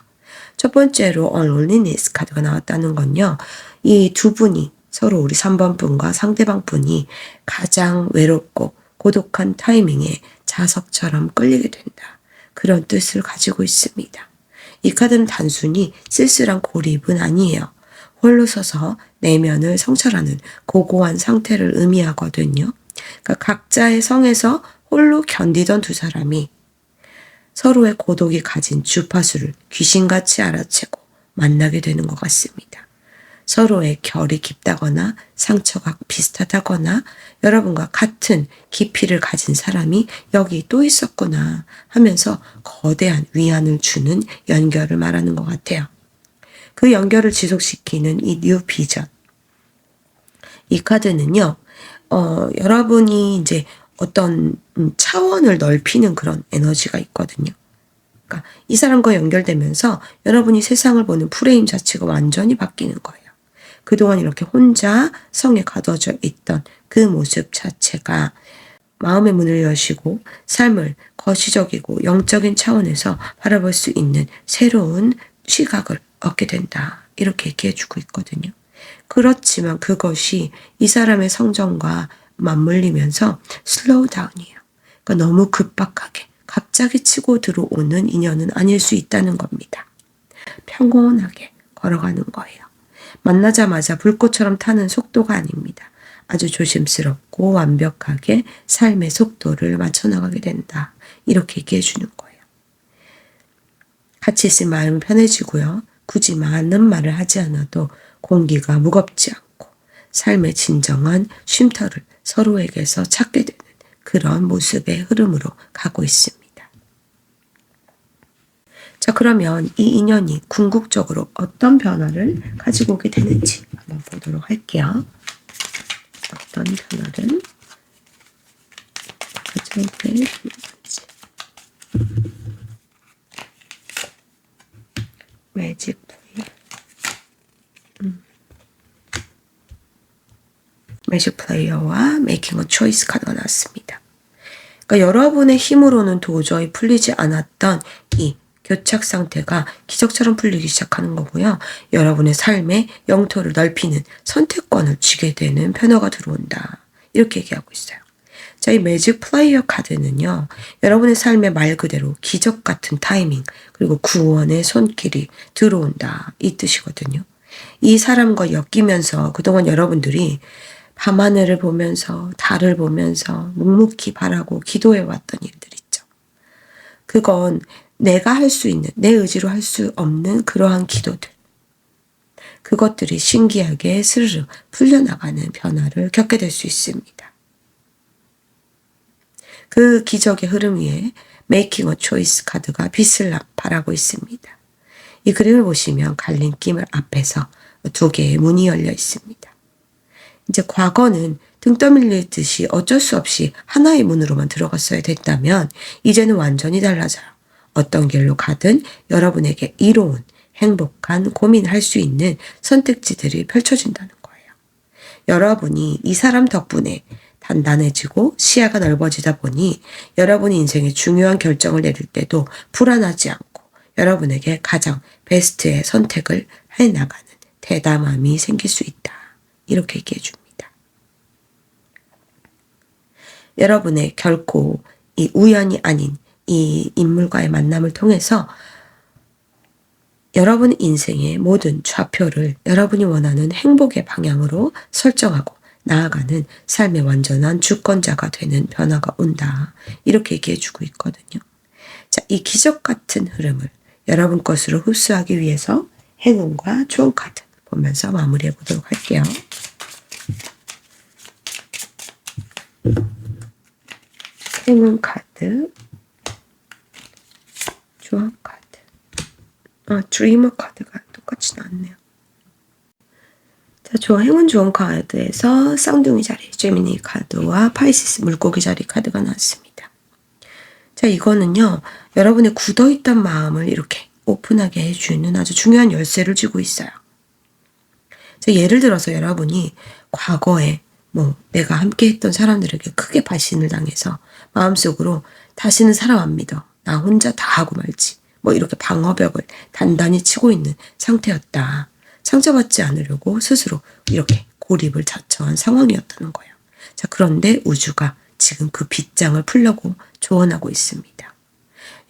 S1: 첫 번째로 Loneliness 카드가 나왔다는 건요, 이 두 분이 서로 우리 3번 분과 상대방 분이 가장 외롭고 고독한 타이밍에 자석처럼 끌리게 된다. 그런 뜻을 가지고 있습니다. 이 카드는 단순히 쓸쓸한 고립은 아니에요. 홀로 서서 내면을 성찰하는 고고한 상태를 의미하거든요. 그러니까 각자의 성에서 홀로 견디던 두 사람이 서로의 고독이 가진 주파수를 귀신같이 알아채고 만나게 되는 것 같습니다. 서로의 결이 깊다거나 상처가 비슷하다거나 여러분과 같은 깊이를 가진 사람이 여기 또 있었구나 하면서 거대한 위안을 주는 연결을 말하는 것 같아요. 그 연결을 지속시키는 이 뉴 비전. 이 카드는요, 여러분이 이제 어떤 차원을 넓히는 그런 에너지가 있거든요. 그러니까 이 사람과 연결되면서 여러분이 세상을 보는 프레임 자체가 완전히 바뀌는 거예요. 그동안 이렇게 혼자 성에 가둬져 있던 그 모습 자체가 마음의 문을 여시고 삶을 거시적이고 영적인 차원에서 바라볼 수 있는 새로운 시각을 얻게 된다. 이렇게 얘기해주고 있거든요. 그렇지만 그것이 이 사람의 성정과 맞물리면서 슬로우 다운이에요. 그러니까 너무 급박하게 갑자기 치고 들어오는 인연은 아닐 수 있다는 겁니다. 평온하게 걸어가는 거예요. 만나자마자 불꽃처럼 타는 속도가 아닙니다. 아주 조심스럽고 완벽하게 삶의 속도를 맞춰 나가게 된다. 이렇게 얘기해 주는 거예요. 같이 있을 마음은 편해지고요. 굳이 많은 말을 하지 않아도 공기가 무겁지 않고 삶의 진정한 쉼터를 서로에게서 찾게 되는 그런 모습의 흐름으로 가고 있습니다. 자, 그러면 이 인연이 궁극적으로 어떤 변화를 가지고 오게 되는지 한번 보도록 할게요. 어떤 변화를 가져오게 되는지. 매직 플레이어. 매직 플레이어와 메이킹 어 초이스 카드가 나왔습니다. 그러니까 여러분의 힘으로는 도저히 풀리지 않았던 이 교착 상태가 기적처럼 풀리기 시작하는 거고요. 여러분의 삶의 영토를 넓히는 선택권을 쥐게 되는 변화가 들어온다. 이렇게 얘기하고 있어요. 자, 이 매직 플레이어 카드는요. 여러분의 삶에 말 그대로 기적 같은 타이밍 그리고 구원의 손길이 들어온다. 이 뜻이거든요. 이 사람과 엮이면서 그동안 여러분들이 밤하늘을 보면서 달을 보면서 묵묵히 바라고 기도해왔던 일들 있죠. 그건 내가 할 수 있는, 내 의지로 할 수 없는 그러한 기도들. 그것들이 신기하게 스르르 풀려나가는 변화를 겪게 될 수 있습니다. 그 기적의 흐름 위에 메이킹 어 초이스 카드가 빛을 발하고 있습니다. 이 그림을 보시면 갈림길 앞에서 두 개의 문이 열려 있습니다. 이제 과거는 등 떠밀리듯이 어쩔 수 없이 하나의 문으로만 들어갔어야 됐다면 이제는 완전히 달라져요. 어떤 길로 가든 여러분에게 이로운 행복한 고민할 수 있는 선택지들이 펼쳐진다는 거예요. 여러분이 이 사람 덕분에 단단해지고 시야가 넓어지다 보니 여러분이 인생의 중요한 결정을 내릴 때도 불안하지 않고 여러분에게 가장 베스트의 선택을 해나가는 대담함이 생길 수 있다. 이렇게 얘기해 줍니다. 여러분의 결코 이 우연이 아닌 이 인물과의 만남을 통해서 여러분 인생의 모든 좌표를 여러분이 원하는 행복의 방향으로 설정하고 나아가는 삶의 완전한 주권자가 되는 변화가 온다. 이렇게 얘기해 주고 있거든요. 자, 이 기적 같은 흐름을 여러분 것으로 흡수하기 위해서 행운과 좋은 카드 보면서 마무리해 보도록 할게요. 행운 카드, 조합 카드, 드리머 카드가 똑같이 나왔네요. 자, 행운 좋은 카드에서 쌍둥이 자리, 제미니 카드와 파이시스 물고기 자리 카드가 나왔습니다. 자, 이거는요, 여러분의 굳어있던 마음을 이렇게 오픈하게 해주는 아주 중요한 열쇠를 쥐고 있어요. 자, 예를 들어서 여러분이 과거에 내가 함께 했던 사람들에게 크게 발신을 당해서 마음속으로 다시는 사람 안 믿어. 나 혼자 다 하고 말지. 이렇게 방어벽을 단단히 치고 있는 상태였다. 상처받지 않으려고 스스로 이렇게 고립을 자처한 상황이었다는 거예요. 자, 그런데 우주가 지금 그 빗장을 풀려고 조언하고 있습니다.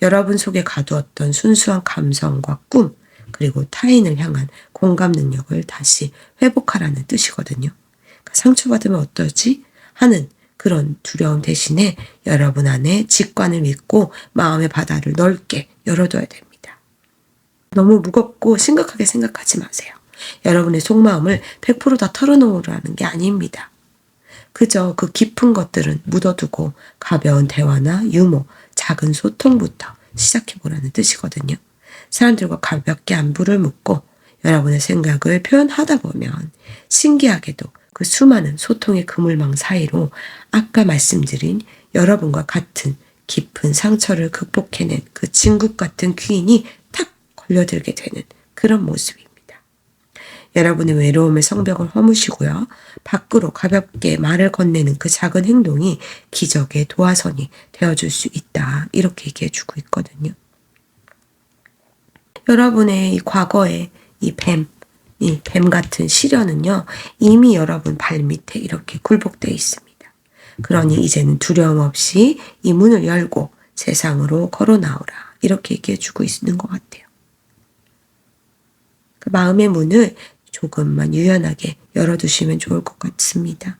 S1: 여러분 속에 가두었던 순수한 감성과 꿈, 그리고 타인을 향한 공감 능력을 다시 회복하라는 뜻이거든요. 그러니까 상처받으면 어떠지? 하는 그런 두려움 대신에 여러분 안에 직관을 믿고 마음의 바다를 넓게 열어둬야 됩니다. 너무 무겁고 심각하게 생각하지 마세요. 여러분의 속마음을 100% 다 털어놓으라는 게 아닙니다. 그저 그 깊은 것들은 묻어두고 가벼운 대화나 유머, 작은 소통부터 시작해보라는 뜻이거든요. 사람들과 가볍게 안부를 묻고 여러분의 생각을 표현하다 보면 신기하게도 그 수많은 소통의 그물망 사이로 아까 말씀드린 여러분과 같은 깊은 상처를 극복해낸 그 진국 같은 귀인이 탁 걸려들게 되는 그런 모습입니다. 여러분의 외로움의 성벽을 허무시고요. 밖으로 가볍게 말을 건네는 그 작은 행동이 기적의 도화선이 되어줄 수 있다. 이렇게 얘기해주고 있거든요. 여러분의 이 과거에 이 뱀 같은 시련은요, 이미 여러분 발밑에 이렇게 굴복되어 있습니다. 그러니 이제는 두려움 없이 이 문을 열고 세상으로 걸어 나오라. 이렇게 얘기해 주고 있는 것 같아요. 그 마음의 문을 조금만 유연하게 열어두시면 좋을 것 같습니다.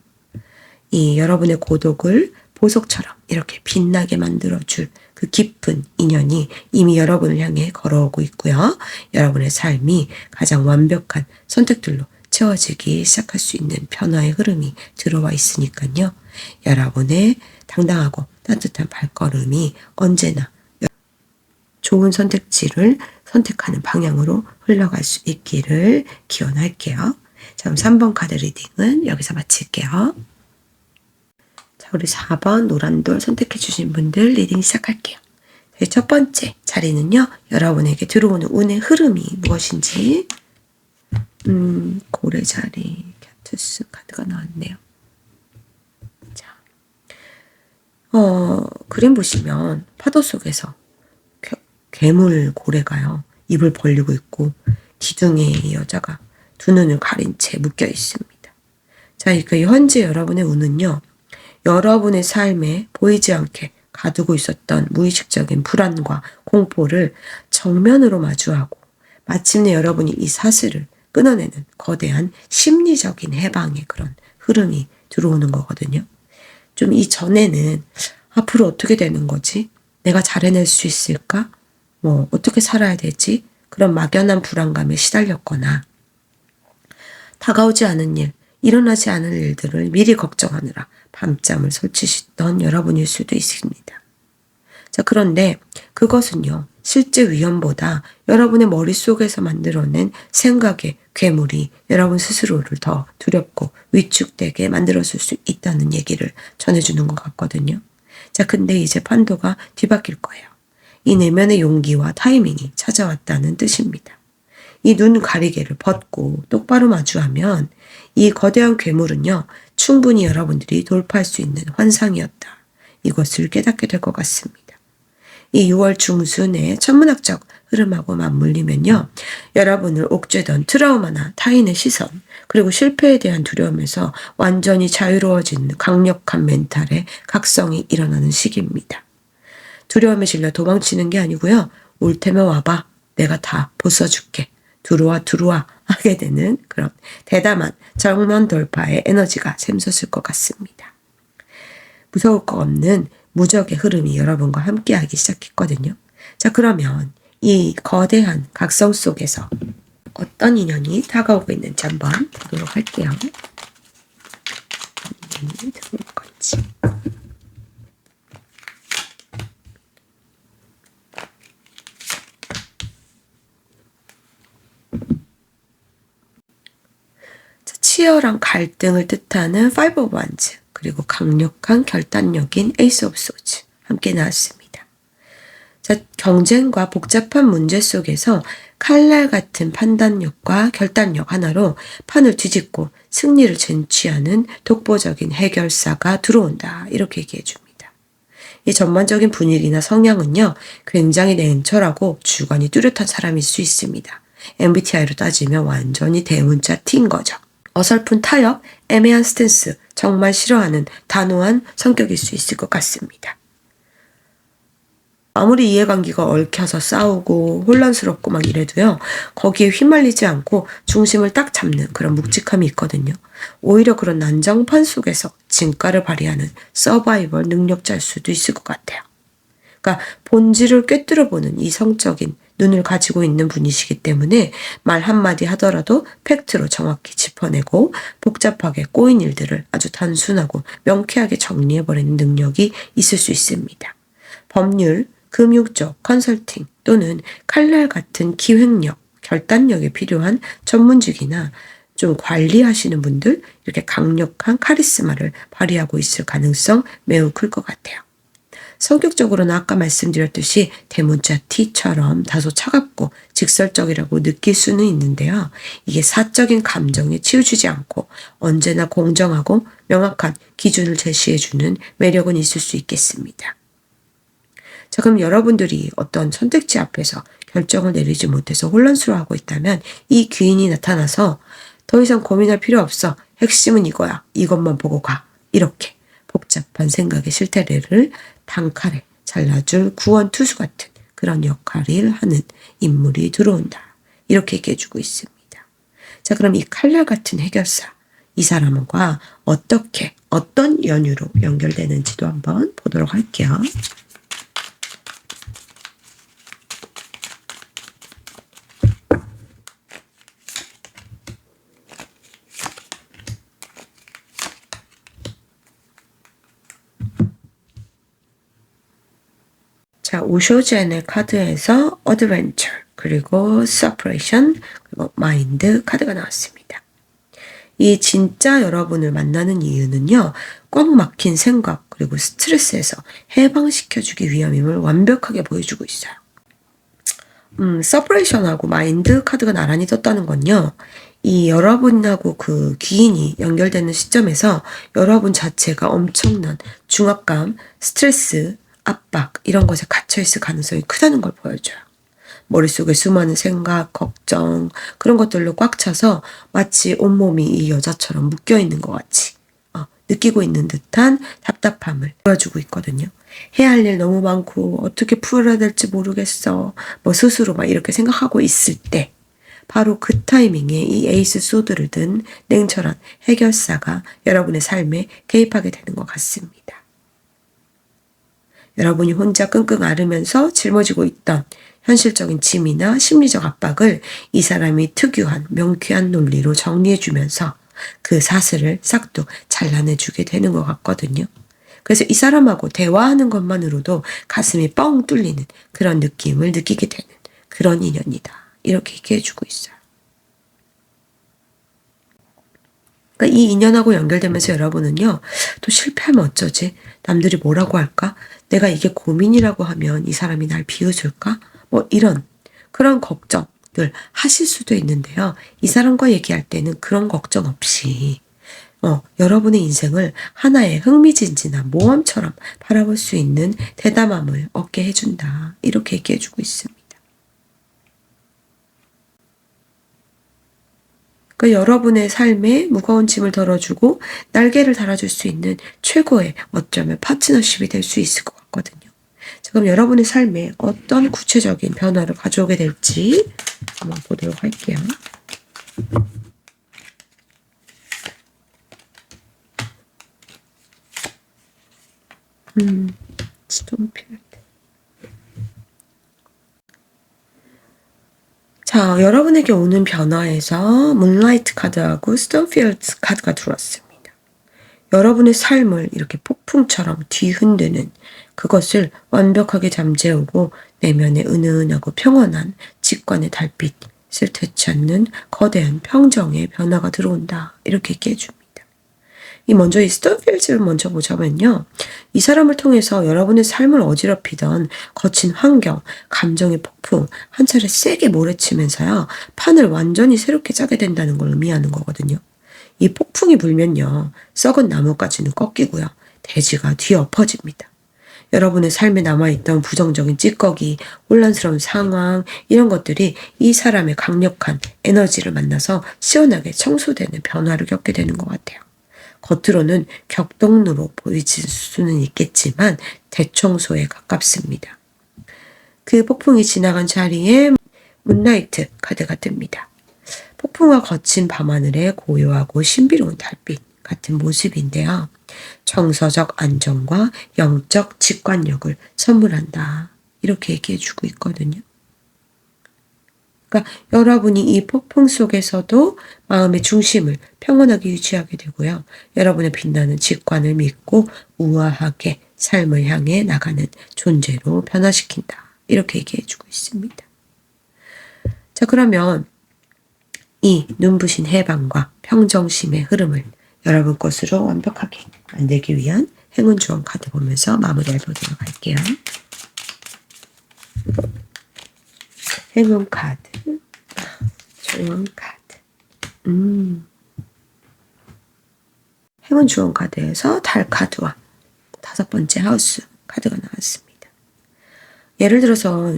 S1: 이 여러분의 고독을 보석처럼 이렇게 빛나게 만들어줄 그 깊은 인연이 이미 여러분을 향해 걸어오고 있고요. 여러분의 삶이 가장 완벽한 선택들로 채워지기 시작할 수 있는 변화의 흐름이 들어와 있으니까요. 여러분의 당당하고 따뜻한 발걸음이 언제나 좋은 선택지를 선택하는 방향으로 흘러갈 수 있기를 기원할게요. 자, 그럼 3번 카드 리딩은 여기서 마칠게요. 자, 우리 4번 노란돌 선택해 주신 분들 리딩 시작할게요. 첫 번째 자리는요, 여러분에게 들어오는 운의 흐름이 무엇인지, 고래 자리, 갸투스 카드가 나왔네요. 자, 그림 보시면 파도 속에서 괴물 고래가요, 입을 벌리고 있고, 기둥에 이 여자가 두 눈을 가린 채 묶여 있습니다. 자, 그 현재 여러분의 운은요, 여러분의 삶에 보이지 않게 가두고 있었던 무의식적인 불안과 공포를 정면으로 마주하고 마침내 여러분이 이 사슬을 끊어내는 거대한 심리적인 해방의 그런 흐름이 들어오는 거거든요. 좀 이전에는 앞으로 어떻게 되는 거지? 내가 잘 해낼 수 있을까? 어떻게 살아야 되지? 그런 막연한 불안감에 시달렸거나 다가오지 않은 일, 일어나지 않을 일들을 미리 걱정하느라 밤잠을 설치시던 여러분일 수도 있습니다. 자, 그런데 그것은요, 실제 위험보다 여러분의 머릿속에서 만들어낸 생각의 괴물이 여러분 스스로를 더 두렵고 위축되게 만들었을 수 있다는 얘기를 전해주는 것 같거든요. 자, 근데 이제 판도가 뒤바뀔 거예요. 이 내면의 용기와 타이밍이 찾아왔다는 뜻입니다. 이 눈 가리개를 벗고 똑바로 마주하면 이 거대한 괴물은요, 충분히 여러분들이 돌파할 수 있는 환상이었다. 이것을 깨닫게 될 것 같습니다. 이 6월 중순의 천문학적 흐름하고 맞물리면요, 여러분을 옥죄던 트라우마나 타인의 시선, 그리고 실패에 대한 두려움에서 완전히 자유로워진 강력한 멘탈의 각성이 일어나는 시기입니다. 두려움에 질려 도망치는 게 아니고요, 올 테면 와봐, 내가 다 보써줄게, 들어와 하게 되는 그런 대담한 정면 돌파의 에너지가 샘솟을 것 같습니다. 무서울 거 없는 무적의 흐름이 여러분과 함께하기 시작했거든요. 자, 그러면 이 거대한 각성 속에서 어떤 인연이 다가오고 있는지 한번 보도록 할게요. 어떤 인연이 들어올 건지. 치열한 갈등을 뜻하는 Five of Wands, 그리고 강력한 결단력인 Ace of Swords 함께 나왔습니다. 자, 경쟁과 복잡한 문제 속에서 칼날 같은 판단력과 결단력 하나로 판을 뒤집고 승리를 쟁취하는 독보적인 해결사가 들어온다. 이렇게 얘기해 줍니다. 이 전반적인 분위기나 성향은요, 굉장히 냉철하고 주관이 뚜렷한 사람일 수 있습니다. MBTI로 따지면 완전히 대문자 T인 거죠. 어설픈 타협, 애매한 스탠스, 정말 싫어하는 단호한 성격일 수 있을 것 같습니다. 아무리 이해관계가 얽혀서 싸우고 혼란스럽고 막 이래도요, 거기에 휘말리지 않고 중심을 딱 잡는 그런 묵직함이 있거든요. 오히려 그런 난장판 속에서 진가를 발휘하는 서바이벌 능력자일 수도 있을 것 같아요. 그러니까 본질을 꿰뚫어보는 이성적인 눈을 가지고 있는 분이시기 때문에 말 한마디 하더라도 팩트로 정확히 짚어내고 복잡하게 꼬인 일들을 아주 단순하고 명쾌하게 정리해버리는 능력이 있을 수 있습니다. 법률, 금융쪽, 컨설팅 또는 칼날 같은 기획력, 결단력이 필요한 전문직이나 좀 관리하시는 분들, 이렇게 강력한 카리스마를 발휘하고 있을 가능성 매우 클 것 같아요. 성격적으로는 아까 말씀드렸듯이 대문자 T처럼 다소 차갑고 직설적이라고 느낄 수는 있는데요. 이게 사적인 감정에 치우치지 않고 언제나 공정하고 명확한 기준을 제시해주는 매력은 있을 수 있겠습니다. 자, 그럼 여러분들이 어떤 선택지 앞에서 결정을 내리지 못해서 혼란스러워하고 있다면 이 귀인이 나타나서 더 이상 고민할 필요 없어. 핵심은 이거야. 이것만 보고 가. 이렇게 복잡한 생각의 실타래를 단칼에 잘라줄 구원투수 같은 그런 역할을 하는 인물이 들어온다. 이렇게 얘기해주고 있습니다. 자, 그럼 이 칼날 같은 해결사, 이 사람과 어떻게 어떤 연유로 연결되는지도 한번 보도록 할게요. 자, 오쇼젠의 카드에서 어드벤처, 그리고 separation, 그리고 마인드 카드가 나왔습니다. 이 진짜 여러분을 만나는 이유는요, 꽉 막힌 생각, 그리고 스트레스에서 해방시켜주기 위함임을 완벽하게 보여주고 있어요. separation하고 마인드 카드가 나란히 떴다는 건요, 이 여러분하고 그 귀인이 연결되는 시점에서 여러분 자체가 엄청난 중압감, 스트레스, 압박 이런 것에 갇혀있을 가능성이 크다는 걸 보여줘요. 머릿속에 수많은 생각, 걱정 그런 것들로 꽉 차서 마치 온몸이 이 여자처럼 묶여있는 것 같이 느끼고 있는 듯한 답답함을 보여주고 있거든요. 해야 할 일 너무 많고 어떻게 풀어야 될지 모르겠어. 뭐 스스로 막 이렇게 생각하고 있을 때 바로 그 타이밍에 이 에이스 소드를 든 냉철한 해결사가 여러분의 삶에 개입하게 되는 것 같습니다. 여러분이 혼자 끙끙 앓으면서 짊어지고 있던 현실적인 짐이나 심리적 압박을 이 사람이 특유한 명쾌한 논리로 정리해주면서 그 사슬을 싹둑 잘라내주게 되는 것 같거든요. 그래서 이 사람하고 대화하는 것만으로도 가슴이 뻥 뚫리는 그런 느낌을 느끼게 되는 그런 인연이다. 이렇게 얘기해주고 있어요. 그러니까 이 인연하고 연결되면서 여러분은요, 또 실패하면 어쩌지? 남들이 뭐라고 할까? 내가 이게 고민이라고 하면 이 사람이 날 비웃을까? 뭐 이런 그런 걱정들 하실 수도 있는데요. 이 사람과 얘기할 때는 그런 걱정 없이 여러분의 인생을 하나의 흥미진진한 모험처럼 바라볼 수 있는 대담함을 얻게 해준다. 이렇게 얘기해주고 있습니다. 그러니까 여러분의 삶에 무거운 짐을 덜어주고 날개를 달아줄 수 있는 최고의 어쩌면 파트너십이 될 수 있을 것 같거든요. 자, 그럼 여러분의 삶에 어떤 구체적인 변화를 가져오게 될지 한번 보도록 할게요. 스톤필드. 자, 여러분에게 오는 변화에서 문라이트 카드하고 스톤필드 카드가 들어왔습니다. 여러분의 삶을 이렇게 폭풍처럼 뒤흔드는 그것을 완벽하게 잠재우고 내면에 은은하고 평온한 직관의 달빛을 되찾는 거대한 평정의 변화가 들어온다. 이렇게 얘기해 줍니다. 먼저 이 스톤필드를 먼저 보자면요. 이 사람을 통해서 여러분의 삶을 어지럽히던 거친 환경, 감정의 폭풍, 한 차례 세게 몰아치면서요. 판을 완전히 새롭게 짜게 된다는 걸 의미하는 거거든요. 이 폭풍이 불면요. 썩은 나무까지는 꺾이고요. 대지가 뒤엎어집니다. 여러분의 삶에 남아있던 부정적인 찌꺼기, 혼란스러운 상황 이런 것들이 이 사람의 강력한 에너지를 만나서 시원하게 청소되는 변화를 겪게 되는 것 같아요. 겉으로는 격동으로 보이질 수는 있겠지만 대청소에 가깝습니다. 그 폭풍이 지나간 자리에 문라이트 카드가 뜹니다. 폭풍과 거친 밤하늘에 고요하고 신비로운 달빛 같은 모습인데요. 정서적 안정과 영적 직관력을 선물한다. 이렇게 얘기해주고 있거든요. 그러니까 여러분이 이 폭풍 속에서도 마음의 중심을 평온하게 유지하게 되고요. 여러분의 빛나는 직관을 믿고 우아하게 삶을 향해 나가는 존재로 변화시킨다. 이렇게 얘기해주고 있습니다. 자, 그러면 이 눈부신 해방과 평정심의 흐름을 여러분 것으로 완벽하게 만들기 위한 행운 주원 카드 보면서 마무리해 보도록 할게요. 행운 카드, 주원 카드. 행운 주원 카드에서 달 카드와 5번째 하우스 카드가 나왔습니다. 예를 들어서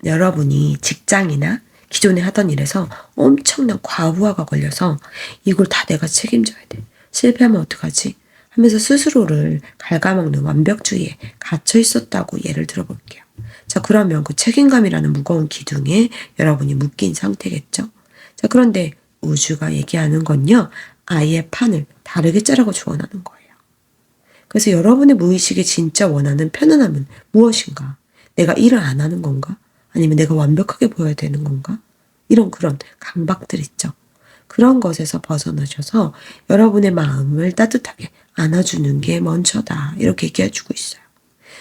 S1: 여러분이 직장이나 기존에 하던 일에서 엄청난 과부하가 걸려서 이걸 다 내가 책임져야 돼. 실패하면 어떡하지? 하면서 스스로를 갉아먹는 완벽주의에 갇혀 있었다고 예를 들어볼게요. 자, 그러면 그 책임감이라는 무거운 기둥에 여러분이 묶인 상태겠죠? 자, 그런데 우주가 얘기하는 건요, 아예 판을 다르게 짜라고 조언하는 거예요. 그래서 여러분의 무의식이 진짜 원하는 편안함은 무엇인가? 내가 일을 안 하는 건가? 아니면 내가 완벽하게 보여야 되는 건가? 이런 그런 강박들 있죠. 그런 것에서 벗어나셔서 여러분의 마음을 따뜻하게 안아주는 게 먼저다. 이렇게 얘기해주고 있어요.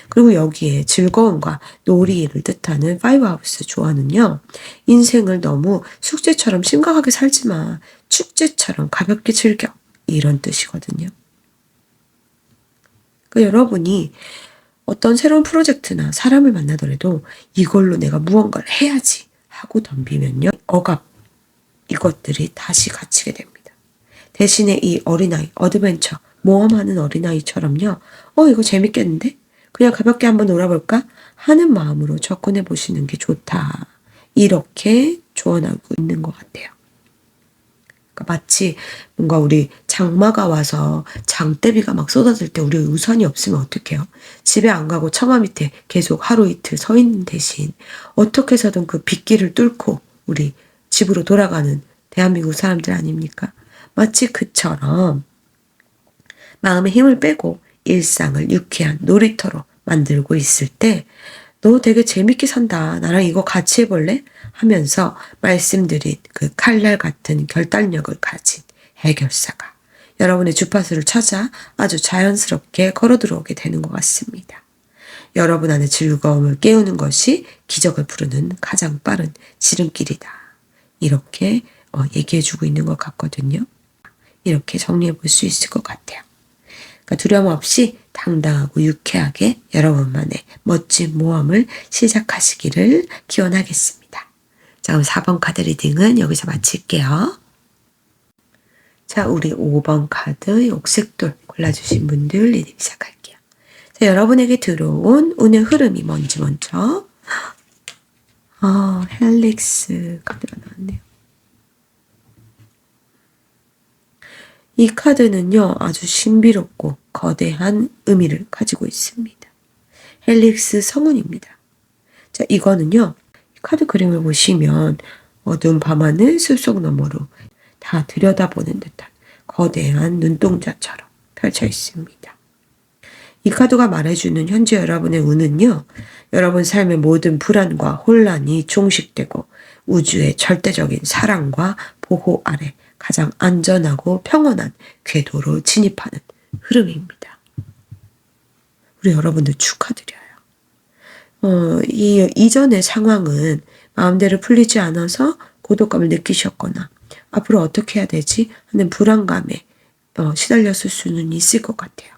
S1: 그리고 여기에 즐거움과 놀이를 뜻하는 파이브하우스 조언은요. 인생을 너무 숙제처럼 심각하게 살지 마. 축제처럼 가볍게 즐겨. 이런 뜻이거든요. 그러니까 여러분이 어떤 새로운 프로젝트나 사람을 만나더라도 이걸로 내가 무언가를 해야지 하고 덤비면요. 억압, 이것들이 다시 갇히게 됩니다. 대신에 이 어린아이, 어드벤처, 모험하는 어린아이처럼요. 이거 재밌겠는데? 그냥 가볍게 한번 놀아볼까? 하는 마음으로 접근해 보시는 게 좋다. 이렇게 조언하고 있는 것 같아요. 그러니까 마치 뭔가 우리 장마가 와서 장대비가 막 쏟아질 때 우리 우산이 없으면 어떡해요? 집에 안 가고 처마 밑에 계속 하루 이틀 서 있는 대신 어떻게 해서든 그 빗길을 뚫고 우리 집으로 돌아가는 대한민국 사람들 아닙니까? 마치 그처럼 마음의 힘을 빼고 일상을 유쾌한 놀이터로 만들고 있을 때 너 되게 재밌게 산다. 나랑 이거 같이 해볼래? 하면서 말씀드린 그 칼날 같은 결단력을 가진 해결사가 여러분의 주파수를 찾아 아주 자연스럽게 걸어 들어오게 되는 것 같습니다. 여러분 안에 즐거움을 깨우는 것이 기적을 부르는 가장 빠른 지름길이다. 이렇게 얘기해주고 있는 것 같거든요. 이렇게 정리해 볼 수 있을 것 같아요. 그러니까 두려움 없이 당당하고 유쾌하게 여러분만의 멋진 모험을 시작하시기를 기원하겠습니다. 자, 그럼 4번 카드 리딩은 여기서 마칠게요. 자, 우리 5번 카드 녹색돌 골라주신 분들 리딩 시작할게요. 자, 여러분에게 들어온 운의 흐름이 뭔지 먼저. 헬릭스 카드가 나왔네요. 이 카드는요, 아주 신비롭고 거대한 의미를 가지고 있습니다. 헬릭스 성운입니다. 자, 이거는요, 카드 그림을 보시면 어두운 밤하늘 숲속 너머로 다 들여다보는 듯한 거대한 눈동자처럼 펼쳐 있습니다. 이 카드가 말해주는 현재 여러분의 운은요, 여러분 삶의 모든 불안과 혼란이 종식되고 우주의 절대적인 사랑과 보호 아래 가장 안전하고 평온한 궤도로 진입하는 흐름입니다. 우리 여러분들 축하드려요. 이전의 상황은 마음대로 풀리지 않아서 고독감을 느끼셨거나 앞으로 어떻게 해야 되지 하는 불안감에 시달렸을 수는 있을 것 같아요.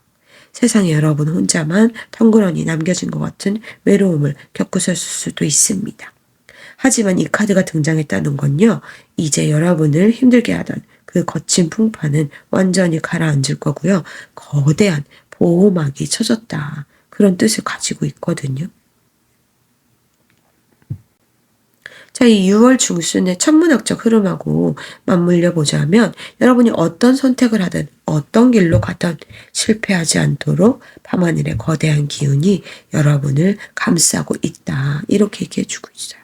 S1: 세상에 여러분 혼자만 덩그러니 남겨진 것 같은 외로움을 겪으셨을 수도 있습니다. 하지만 이 카드가 등장했다는 건요, 이제 여러분을 힘들게 하던 그 거친 풍파는 완전히 가라앉을 거고요. 거대한 보호막이 쳐졌다. 그런 뜻을 가지고 있거든요. 자, 이 6월 중순의 천문학적 흐름하고 맞물려 보자면 여러분이 어떤 선택을 하든 어떤 길로 가든 실패하지 않도록 밤하늘의 거대한 기운이 여러분을 감싸고 있다. 이렇게 얘기해주고 있어요.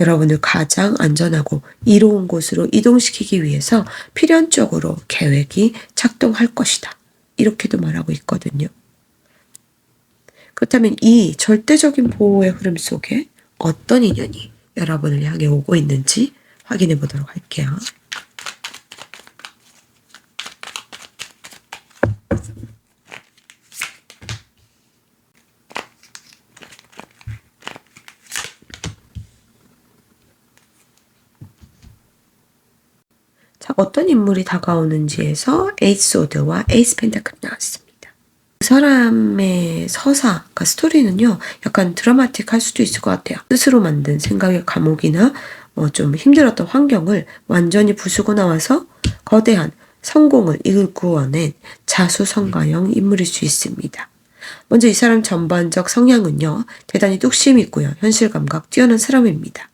S1: 여러분을 가장 안전하고 이로운 곳으로 이동시키기 위해서 필연적으로 계획이 작동할 것이다. 이렇게도 말하고 있거든요. 그렇다면 이 절대적인 보호의 흐름 속에 어떤 인연이 여러분을 향해 오고 있는지 확인해 보도록 할게요. 자, 어떤 인물이 다가오는지에서 에이스 소드와 에이스 펜타클이 나왔습니다. 그 사람의 서사, 그러니까 스토리는요, 약간 드라마틱할 수도 있을 것 같아요. 스스로 만든 생각의 감옥이나 좀 힘들었던 환경을 완전히 부수고 나와서 거대한 성공을 이끌어낸 자수성가형 인물일 수 있습니다. 먼저 이 사람 전반적 성향은요, 대단히 뚝심 있고요, 현실 감각 뛰어난 사람입니다.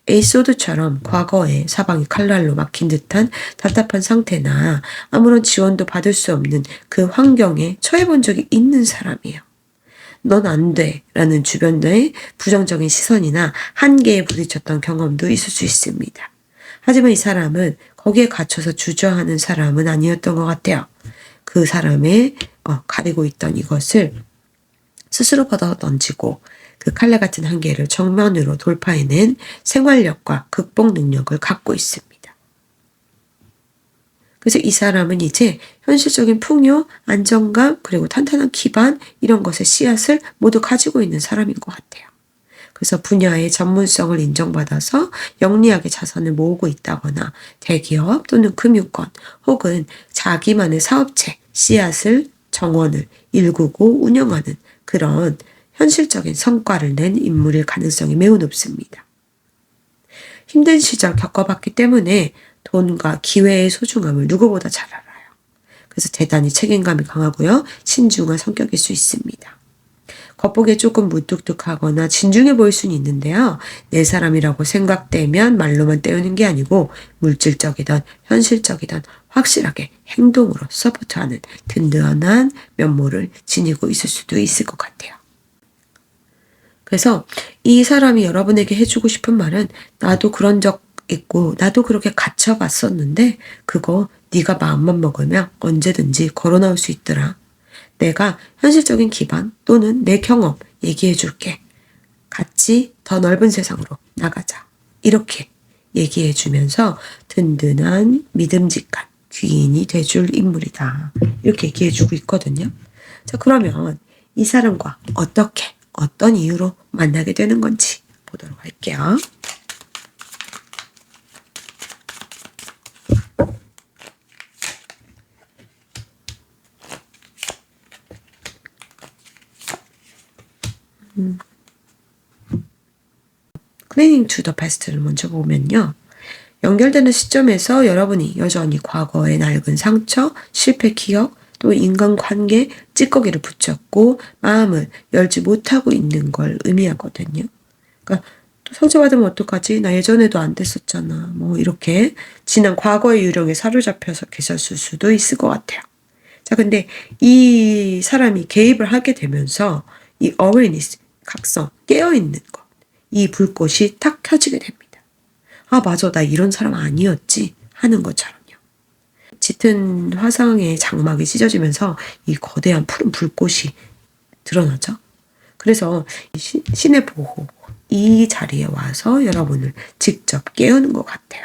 S1: 에이소드처럼 과거에 사방이 칼날로 막힌 듯한 답답한 상태나 아무런 지원도 받을 수 없는 그 환경에 처해본 적이 있는 사람이에요. 넌 안 돼 라는 주변의 부정적인 시선이나 한계에 부딪혔던 경험도 있을 수 있습니다. 하지만 이 사람은 거기에 갇혀서 주저하는 사람은 아니었던 것 같아요. 그 사람의 가리고 있던 이것을 스스로 받아 던지고 그 칼날 같은 한계를 정면으로 돌파해낸 생활력과 극복 능력을 갖고 있습니다. 그래서 이 사람은 이제 현실적인 풍요, 안정감, 그리고 탄탄한 기반 이런 것의 씨앗을 모두 가지고 있는 사람인 것 같아요. 그래서 분야의 전문성을 인정받아서 영리하게 자산을 모으고 있다거나 대기업 또는 금융권 혹은 자기만의 사업체, 씨앗을 정원을 일구고 운영하는 그런 현실적인 성과를 낸 인물일 가능성이 매우 높습니다. 힘든 시절 겪어봤기 때문에 돈과 기회의 소중함을 누구보다 잘 알아요. 그래서 대단히 책임감이 강하고요. 신중한 성격일 수 있습니다. 겉보기에 조금 무뚝뚝하거나 진중해 보일 수는 있는데요. 내 사람이라고 생각되면 말로만 때우는 게 아니고 물질적이든 현실적이든 확실하게 행동으로 서포트하는 든든한 면모를 지니고 있을 수도 있을 것 같아요. 그래서 이 사람이 여러분에게 해주고 싶은 말은 나도 그런 적 있고 나도 그렇게 갇혀봤었는데 그거 네가 마음만 먹으면 언제든지 걸어 나올 수 있더라. 내가 현실적인 기반 또는 내 경험 얘기해 줄게. 같이 더 넓은 세상으로 나가자. 이렇게 얘기해 주면서 든든한 믿음직한 귀인이 돼줄 인물이다. 이렇게 얘기해 주고 있거든요. 자, 그러면 이 사람과 어떻게 어떤 이유로 만나게 되는 건지 보도록 할게요. 클리닝 투 더 패스트를 먼저 보면요. 연결되는 시점에서 여러분이 여전히 과거의 낡은 상처, 실패 기억, 또 인간관계 찌꺼기를 붙잡고 마음을 열지 못하고 있는 걸 의미하거든요. 그러니까 또 상처받으면 어떡하지? 나 예전에도 안 됐었잖아. 뭐 이렇게 지난 과거의 유령에 사로잡혀서 계셨을 수도 있을 것 같아요. 자, 근데 이 사람이 개입을 하게 되면서 이 awareness, 각성, 깨어있는 것, 이 불꽃이 탁 켜지게 됩니다. 아, 맞아. 나 이런 사람 아니었지. 하는 것처럼요. 짙은 화상의 장막이 찢어지면서 이 거대한 푸른 불꽃이 드러나죠. 그래서 신의 보호, 이 자리에 와서 여러분을 직접 깨우는 것 같아요.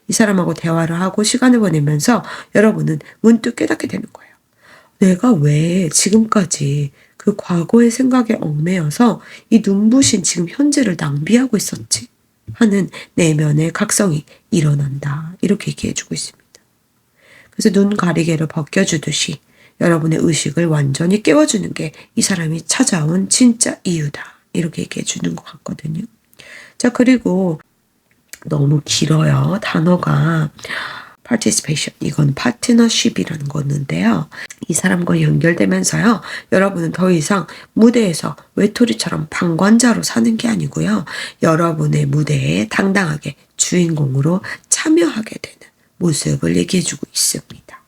S1: 이 사람하고 대화를 하고 시간을 보내면서 여러분은 문득 깨닫게 되는 거예요. 내가 왜 지금까지 그 과거의 생각에 얽매여서 이 눈부신 지금 현재를 낭비하고 있었지? 하는 내면의 각성이 일어난다. 이렇게 얘기해주고 있습니다. 그래서 눈 가리개를 벗겨주듯이 여러분의 의식을 완전히 깨워주는 게 이 사람이 찾아온 진짜 이유다. 이렇게 얘기해주는 것 같거든요. 자, 그리고 너무 길어요. 단어가 participation, 이건 파트너십이라는 거였는데요. 이 사람과 연결되면서요. 여러분은 더 이상 무대에서 외톨이처럼 방관자로 사는 게 아니고요. 여러분의 무대에 당당하게 주인공으로 참여하게 되는 모습을 얘기해주고 있습니다.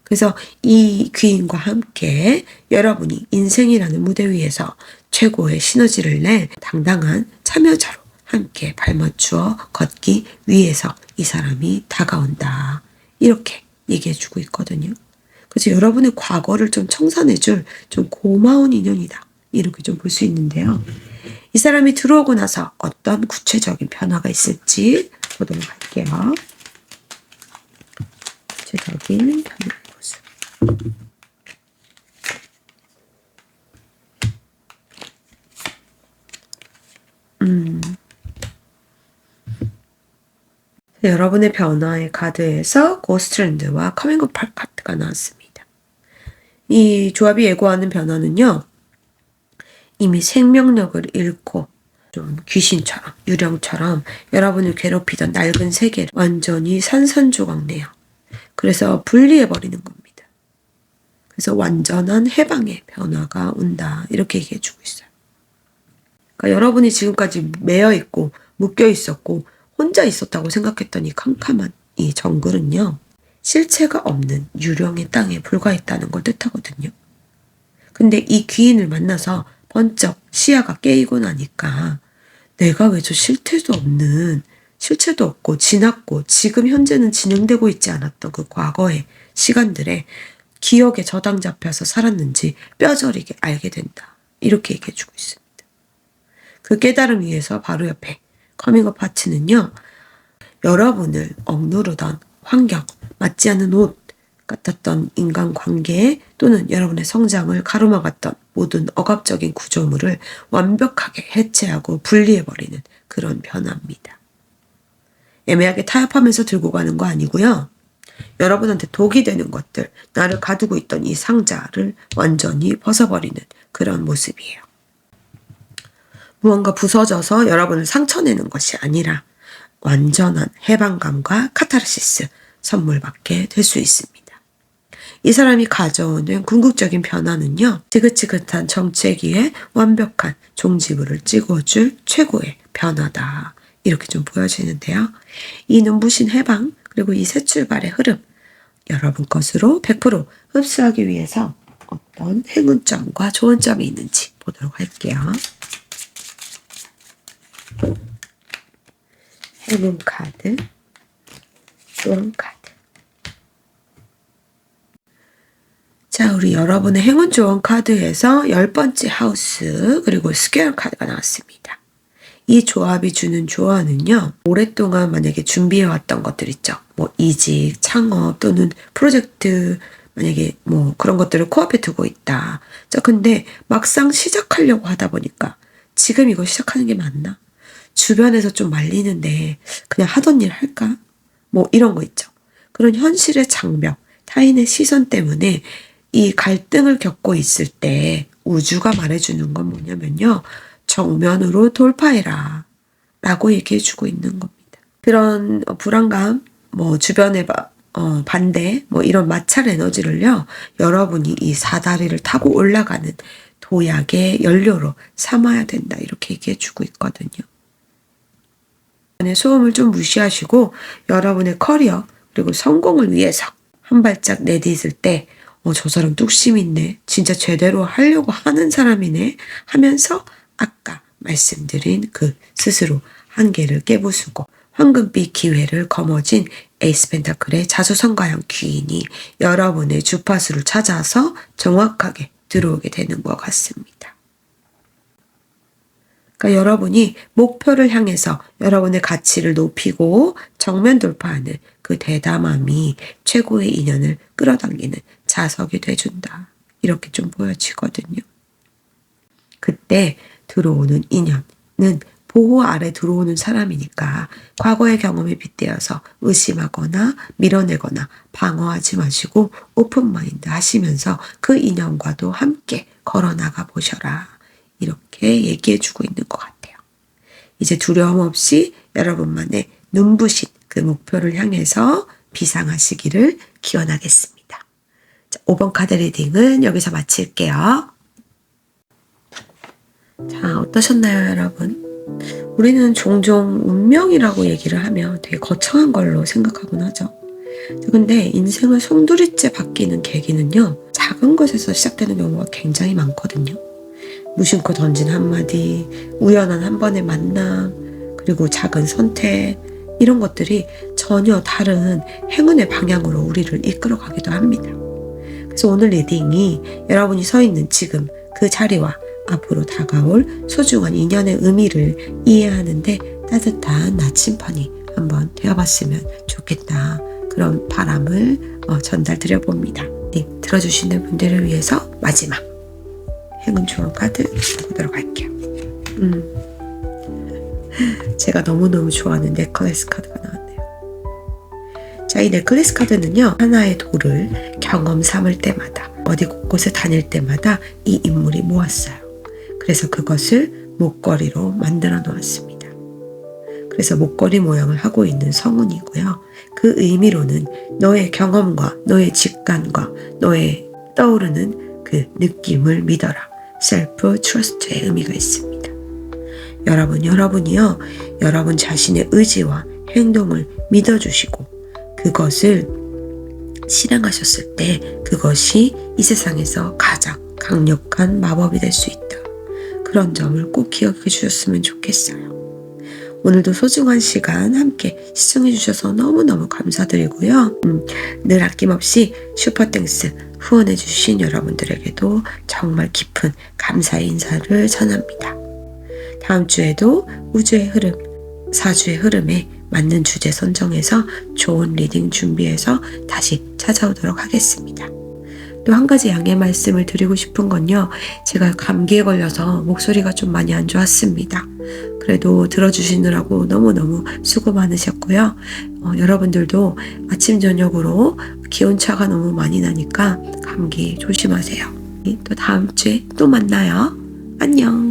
S1: 그래서 이 귀인과 함께 여러분이 인생이라는 무대 위에서 최고의 시너지를 낼 당당한 참여자로 함께 발맞추어 걷기 위해서 이 사람이 다가온다. 이렇게 얘기해주고 있거든요. 그래서 여러분의 과거를 좀 청산해줄 좀 고마운 인연이다. 이렇게 좀 볼 수 있는데요. 이 사람이 들어오고 나서 어떤 구체적인 변화가 있을지 보도록 할게요. 구체적인 변화의 모습. 여러분의 변화의 카드에서 고스트랜드와 커밍업 카드가 나왔습니다. 이 조합이 예고하는 변화는요. 이미 생명력을 잃고 좀 귀신처럼 유령처럼 여러분을 괴롭히던 낡은 세계를 완전히 산산조각내요. 그래서 분리해버리는 겁니다. 그래서 완전한 해방의 변화가 온다. 이렇게 얘기해 주고 있어요. 그러니까 여러분이 지금까지 매여 있고 묶여 있었고 혼자 있었다고 생각했던 이 캄캄한 이 정글은요. 실체가 없는 유령의 땅에 불과했다는 걸 뜻하거든요. 근데 이 귀인을 만나서 번쩍 시야가 깨이고 나니까 내가 왜 저 실체도 없고 지났고 지금 현재는 진행되고 있지 않았던 그 과거의 시간들에 기억에 저당 잡혀서 살았는지 뼈저리게 알게 된다. 이렇게 얘기해 주고 있습니다. 그 깨달음 위에서 바로 옆에 커밍업 파츠는요. 여러분을 억누르던 환경, 맞지 않는 옷 같았던 인간관계 또는 여러분의 성장을 가로막았던 모든 억압적인 구조물을 완벽하게 해체하고 분리해버리는 그런 변화입니다. 애매하게 타협하면서 들고 가는 거 아니고요. 여러분한테 독이 되는 것들, 나를 가두고 있던 이 상자를 완전히 벗어버리는 그런 모습이에요. 무언가 부서져서 여러분을 상처내는 것이 아니라 완전한 해방감과 카타르시스 선물받게 될 수 있습니다. 이 사람이 가져오는 궁극적인 변화는요. 지긋지긋한 정체기에 완벽한 종지부를 찍어줄 최고의 변화다. 이렇게 좀 보여지는데요. 이 눈부신 해방 그리고 이 새 출발의 흐름 여러분 것으로 100% 흡수하기 위해서 어떤 행운점과 좋은 점이 있는지 보도록 할게요. 행운 카드, 좋은 카드. 자, 우리 여러분의 행운 좋은 카드에서 10번째 하우스 그리고 스퀘어 카드가 나왔습니다. 이 조합이 주는 조언은요. 오랫동안 만약에 준비해왔던 것들 있죠. 뭐 이직, 창업 또는 프로젝트 만약에 뭐 그런 것들을 코앞에 두고 있다. 자, 근데 막상 시작하려고 하다 보니까 지금 이거 시작하는 게 맞나? 주변에서 좀 말리는데 그냥 하던 일 할까? 뭐 이런 거 있죠. 그런 현실의 장벽, 타인의 시선 때문에 이 갈등을 겪고 있을 때 우주가 말해주는 건 뭐냐면요. 정면으로 돌파해라 라고 얘기해주고 있는 겁니다. 그런 불안감, 뭐 주변의 반대, 뭐 이런 마찰 에너지를요. 여러분이 이 사다리를 타고 올라가는 도약의 연료로 삼아야 된다. 이렇게 얘기해주고 있거든요. 소음을 좀 무시하시고 여러분의 커리어 그리고 성공을 위해서 한 발짝 내딛을 때 저 사람 뚝심 있네. 진짜 제대로 하려고 하는 사람이네. 하면서 아까 말씀드린 그 스스로 한계를 깨부수고 황금빛 기회를 거머쥔 에이스 펜타클의 자수성가형 귀인이 여러분의 주파수를 찾아서 정확하게 들어오게 되는 것 같습니다. 그러니까 여러분이 목표를 향해서 여러분의 가치를 높이고 정면 돌파하는 그 대담함이 최고의 인연을 끌어당기는 자석이 돼준다. 이렇게 좀 보여지거든요. 그때 들어오는 인연은 보호 아래 들어오는 사람이니까 과거의 경험에 빗대어서 의심하거나 밀어내거나 방어하지 마시고 오픈마인드 하시면서 그 인연과도 함께 걸어나가 보셔라. 이렇게 얘기해주고 있는 것 같아요. 이제 두려움 없이 여러분만의 눈부신 그 목표를 향해서 비상하시기를 기원하겠습니다. 자, 5번 카드 리딩은 여기서 마칠게요. 자, 어떠셨나요, 여러분? 우리는 종종 운명이라고 얘기를 하면 되게 거창한 걸로 생각하곤 하죠. 근데 인생을 송두리째 바뀌는 계기는요, 작은 것에서 시작되는 경우가 굉장히 많거든요. 무심코 던진 한마디, 우연한 한 번의 만남, 그리고 작은 선택, 이런 것들이 전혀 다른 행운의 방향으로 우리를 이끌어가기도 합니다. 그래서 오늘 리딩이 여러분이 서 있는 지금 그 자리와 앞으로 다가올 소중한 인연의 의미를 이해하는데 따뜻한 나침반이 한번 되어봤으면 좋겠다. 그런 바람을 전달드려봅니다. 네, 들어주시는 분들을 위해서 마지막 행운 조언 카드 보도록 할게요. 제가 너무너무 좋아하는 넥클래스 카드가 나왔네요. 자, 이 넥클래스 카드는요. 하나의 돌을 경험 삼을 때마다 어디 곳곳에 다닐 때마다 이 인물이 모았어요. 그래서 그것을 목걸이로 만들어 놓았습니다. 그래서 목걸이 모양을 하고 있는 성운이고요. 그 의미로는 너의 경험과 너의 직관과 너의 떠오르는 그 느낌을 믿어라. 셀프 트러스트의 의미가 있습니다. 여러분이요. 여러분 자신의 의지와 행동을 믿어주시고 그것을 실행하셨을 때 그것이 이 세상에서 가장 강력한 마법이 될 수 있다. 그런 점을 꼭 기억해 주셨으면 좋겠어요. 오늘도 소중한 시간 함께 시청해 주셔서 너무너무 감사드리고요. 늘 아낌없이 슈퍼땡스 후원해 주신 여러분들에게도 정말 깊은 감사의 인사를 전합니다. 다음 주에도 우주의 흐름, 사주의 흐름에 맞는 주제 선정해서 좋은 리딩 준비해서 다시 찾아오도록 하겠습니다. 또 한 가지 양해 말씀을 드리고 싶은 건요. 제가 감기에 걸려서 목소리가 좀 많이 안 좋았습니다. 그래도 들어주시느라고 너무너무 수고 많으셨고요. 여러분들도 아침 저녁으로 기온차가 너무 많이 나니까 감기 조심하세요. 또 다음 주에 또 만나요. 안녕.